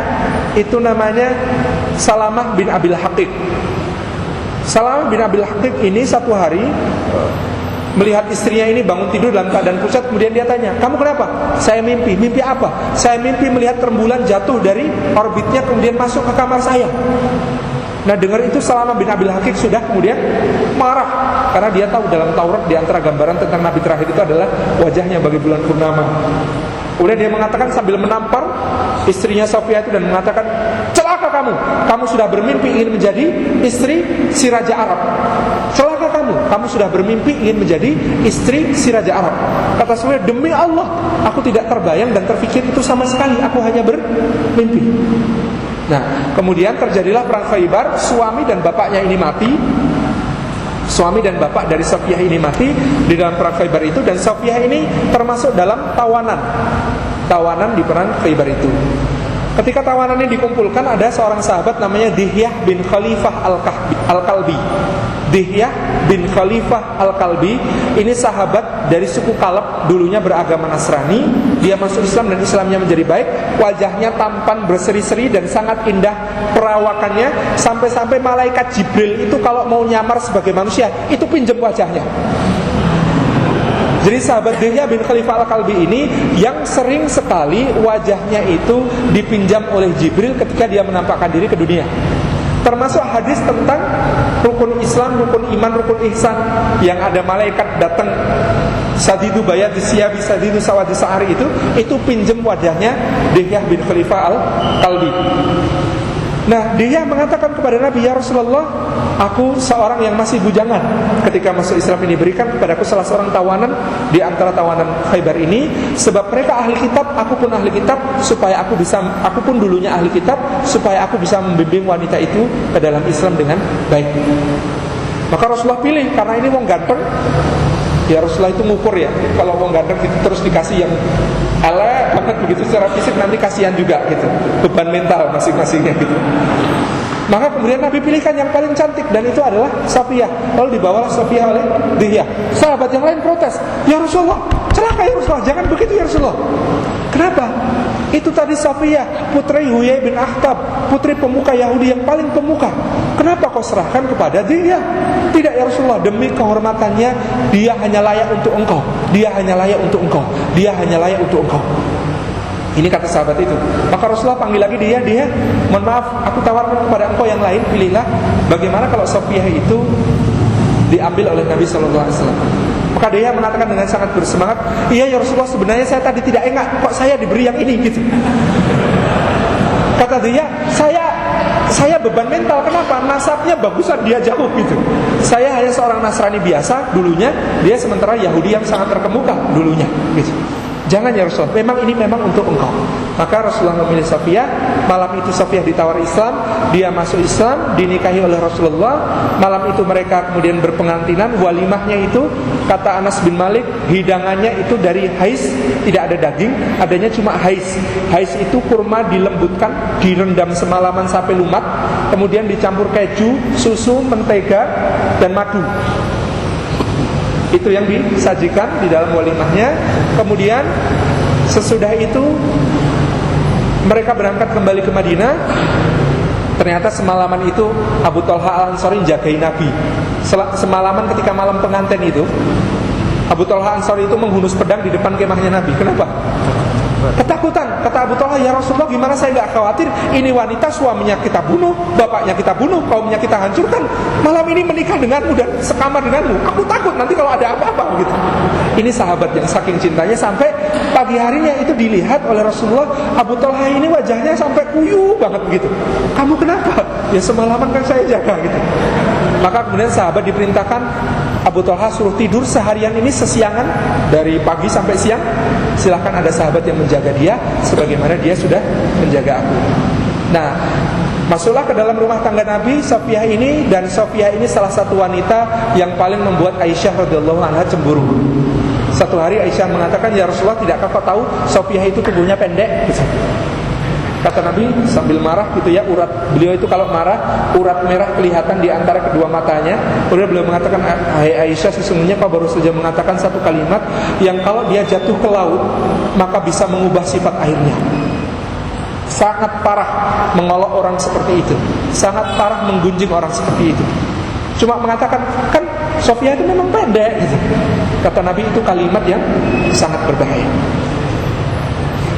itu namanya Salamah bin Abil Haqiq. Salamah bin Abil Haqiq ini satu hari melihat istrinya ini bangun tidur dalam keadaan pucat. Kemudian dia tanya, "Kamu kenapa?" "Saya mimpi." "Mimpi apa?" "Saya mimpi melihat rembulan jatuh dari orbitnya kemudian masuk ke kamar saya." Nah, dengar itu Salamah bin Abil Haqiq sudah kemudian marah, karena dia tahu dalam Taurat di antara gambaran tentang Nabi terakhir itu adalah wajahnya bagi bulan purnama. Kemudian dia mengatakan sambil menampar istrinya Safiyah itu dan mengatakan, "Celaka kamu, kamu sudah bermimpi ingin menjadi istri si Raja Arab. Celaka kamu, kamu sudah bermimpi ingin menjadi istri si Raja Arab." Kata Safiyah, "Demi Allah, aku tidak terbayang dan terfikir itu sama sekali, aku hanya bermimpi." Nah, kemudian terjadilah perang Khaybar. Suami dan bapaknya ini mati. Suami dan bapak dari Safiyah ini mati di dalam perang Khaybar itu, dan Safiyah ini termasuk dalam tawanan di perang Khaybar itu. Ketika tawanan ini dikumpulkan, ada seorang sahabat namanya Dihyah bin Khalifah Al-Kalbi. Dihyah bin Khalifah Al-Kalbi ini sahabat dari suku Kalab, dulunya beragama Nasrani. Dia masuk Islam dan Islamnya menjadi baik. Wajahnya tampan, berseri-seri dan sangat indah perawakannya, sampai-sampai malaikat Jibril itu kalau mau nyamar sebagai manusia itu pinjam wajahnya. Jadi sahabat Dihyah bin Khalifah Al-Kalbi ini yang sering sekali wajahnya itu dipinjam oleh Jibril ketika dia menampakkan diri ke dunia. Termasuk hadis tentang rukun Islam, rukun iman, rukun ihsan, yang ada malaikat datang sadidu bayat siyabi sadidu sawadi sa'ari, itu pinjam wajahnya Dihyah bin Khalifah Al-Kalbi. Nah, dia mengatakan kepada Nabi, "Ya Rasulullah, aku seorang yang masih bujangan ketika masuk Islam ini. Berikan kepadaku salah seorang tawanan di antara tawanan Khaybar ini, sebab mereka ahli kitab, aku pun ahli kitab, supaya aku pun dulunya ahli kitab, supaya aku bisa membimbing wanita itu ke dalam Islam dengan baik." Maka Rasulullah pilih, karena ini wong ganteng. Ya Rasulullah itu ngukur ya, kalau wong ganteng itu terus dikasih yang elek banget begitu secara fisik, nanti kasihan juga gitu, beban mental masing-masingnya gitu. Maka kemudian Nabi pilihkan yang paling cantik, dan itu adalah Safiyah. Lalu dibawalah Safiyah oleh Dihyah. Sahabat yang lain protes, "Ya Rasulullah, celaka ya Rasulullah, jangan begitu ya Rasulullah." "Kenapa?" "Itu tadi Safiyah, putri Huyai bin Akhtab, putri pemuka Yahudi yang paling pemuka. Kenapa kau serahkan kepada Dihyah?" "Tidak ya Rasulullah, demi kehormatannya, dia hanya layak untuk engkau. Dia hanya layak untuk engkau. Dia hanya layak untuk engkau." Ini kata sahabat itu. Maka Rasulullah panggil lagi dia, "Mohon maaf, aku tawarkan kepada engkau yang lain, pilihlah. Bagaimana kalau Safiyah itu diambil oleh Nabi SAW?" Maka dia mengatakan dengan sangat bersemangat, "Iya ya Rasulullah, sebenarnya saya tadi tidak ingat, kok saya diberi yang ini gitu." Kata dia, saya beban mental. Kenapa? Nasabnya bagusan dia jauh gitu. Saya hanya seorang Nasrani biasa dulunya, dia sementara Yahudi yang sangat terkemuka dulunya gitu. "Jangan ya Rasulullah, ini memang untuk engkau." Maka Rasulullah memilih Safiyah. Malam itu Safiyah ditawari Islam, dia masuk Islam, dinikahi oleh Rasulullah. Malam itu mereka kemudian berpengantinan. Walimahnya itu, kata Anas bin Malik, hidangannya itu dari hais, tidak ada daging, adanya cuma hais. Hais itu kurma dilembutkan, direndam semalaman sampai lumat, kemudian dicampur keju, susu, mentega, dan madu. Itu yang disajikan di dalam walimahnya. Kemudian sesudah itu mereka berangkat kembali ke Madinah. Ternyata semalaman itu Abu Talha Al-Ansari jagain Nabi. semalaman ketika malam pengantin itu, Abu Talha Ansari itu menghunus pedang di depan kemahnya Nabi. Kenapa? Ketakutan. Kata Abu Talha, ya Rasulullah, gimana saya gak khawatir? Ini wanita suaminya kita bunuh, bapaknya kita bunuh, kaumnya kita hancurkan. Malam ini menikah denganmu dan sekamar denganmu. Aku takut nanti kalau ada apa-apa gitu. Ini sahabat yang saking cintanya sampai pagi harinya itu dilihat oleh Rasulullah, Abu Talha ini wajahnya sampai kuyu banget begitu. Kamu kenapa? Ya semalaman kan saya jaga gitu. Maka kemudian sahabat diperintahkan, Abu Talha suruh tidur seharian ini sesiangan, dari pagi sampai siang. Silahkan ada sahabat yang menjaga dia sebagaimana dia sudah menjaga aku. Nah, masuklah ke dalam rumah tangga Nabi Sofiyah ini. Dan Sofiyah ini salah satu wanita yang paling membuat Aisyah radhiyallahu anha cemburu. Satu hari Aisyah mengatakan, ya Rasulullah, tidakkah kau tahu Sofiyah itu tubuhnya pendek? Kata Nabi sambil marah gitu ya, urat beliau itu kalau marah, urat merah kelihatan di antara kedua matanya. Kemudian beliau mengatakan, hai Aisyah, sesungguhnya kau baru saja mengatakan satu kalimat yang kalau dia jatuh ke laut maka bisa mengubah sifat airnya. Sangat parah mengolok orang seperti itu, sangat parah menggunjing orang seperti itu. Cuma mengatakan, kan Sofiyah itu memang pendek gitu. Kata Nabi, itu kalimat yang sangat berbahaya.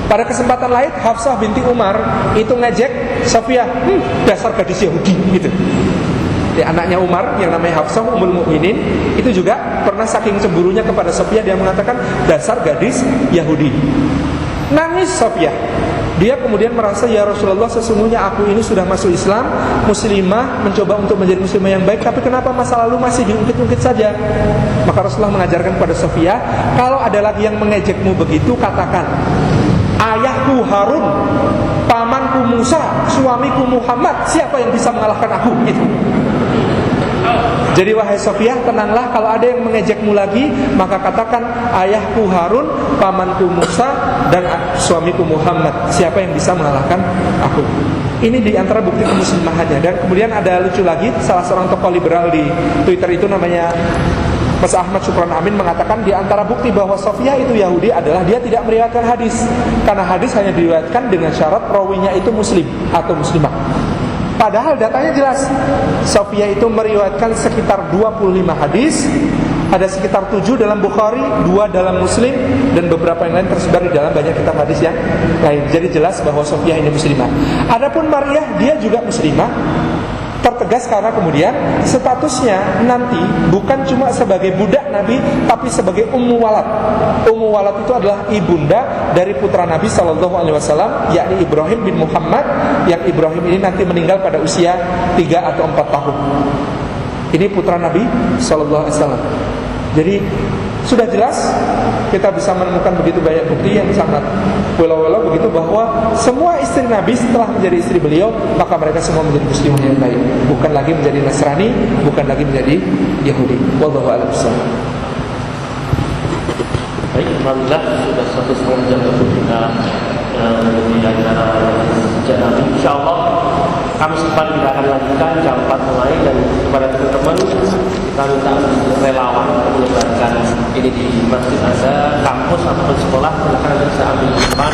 Pada kesempatan lain, Hafsah binti Umar itu ngejek Sofiyah, dasar gadis Yahudi gitu. Ya, anaknya Umar yang namanya Hafsah Ummul Mukminin itu juga pernah saking cemburunya kepada Sofiyah, dia mengatakan dasar gadis Yahudi. Nangis Sofiyah. Dia kemudian merasa, ya Rasulullah, sesungguhnya aku ini sudah masuk Islam, muslimah, mencoba untuk menjadi muslimah yang baik, tapi kenapa masa lalu masih diungkit-ungkit saja? Maka Rasulullah mengajarkan kepada Sofiyah, kalau ada lagi yang mengejekmu begitu, katakan, ayahku Harun, pamanku Musa, suamiku Muhammad, siapa yang bisa mengalahkan aku? Gitu. Jadi wahai Sofiyah, tenanglah, kalau ada yang mengejekmu lagi, maka katakan, ayahku Harun, pamanku Musa, dan suamiku Muhammad, siapa yang bisa mengalahkan aku? Ini di antara bukti kemuslimahannya. Dan kemudian ada lucu lagi, salah seorang tokoh liberal di Twitter itu namanya Mas Ahmad Syukran Amin mengatakan, di antara bukti bahwa Sofiyah itu Yahudi adalah dia tidak meriwayatkan hadis, karena hadis hanya diriwayatkan dengan syarat rawinya itu muslim atau muslimah. Padahal datanya jelas, Sofiyah itu meriwayatkan sekitar 25 hadis. Ada sekitar 7 dalam Bukhari, 2 dalam Muslim, dan beberapa yang lain tersebar di dalam banyak kitab hadis yang lain. Jadi jelas bahwa Sofiyah ini muslimah. Adapun Maryah, dia juga muslimah. Tertegas karena kemudian statusnya nanti bukan cuma sebagai budak Nabi, tapi sebagai ummu walad. Ummu walad itu adalah ibunda dari putra Nabi SAW, yakni Ibrahim bin Muhammad, yang Ibrahim ini nanti meninggal pada usia 3 atau 4 tahun. Ini putra Nabi SAW. Jadi sudah jelas kita bisa menemukan begitu banyak bukti yang sangat walau-walau begitu bahwa semua istri Nabi setelah menjadi istri beliau, maka mereka semua menjadi muslimah yang baik, bukan lagi menjadi Nasrani, bukan lagi menjadi Yahudi. Wallahu a'lam bishawab. Baik, alhamdulillah sudah 1,5 jam untuk kita mengikuti acara sejak Nabi. Insyaallah Kamis depan kita akan lanjutkan jam 4 mulai, dan kepada teman-teman kita minta relawan untuk menyebarkan ini di masjid Anda, kampus ataupun sekolah, silakan bisa ambil depan.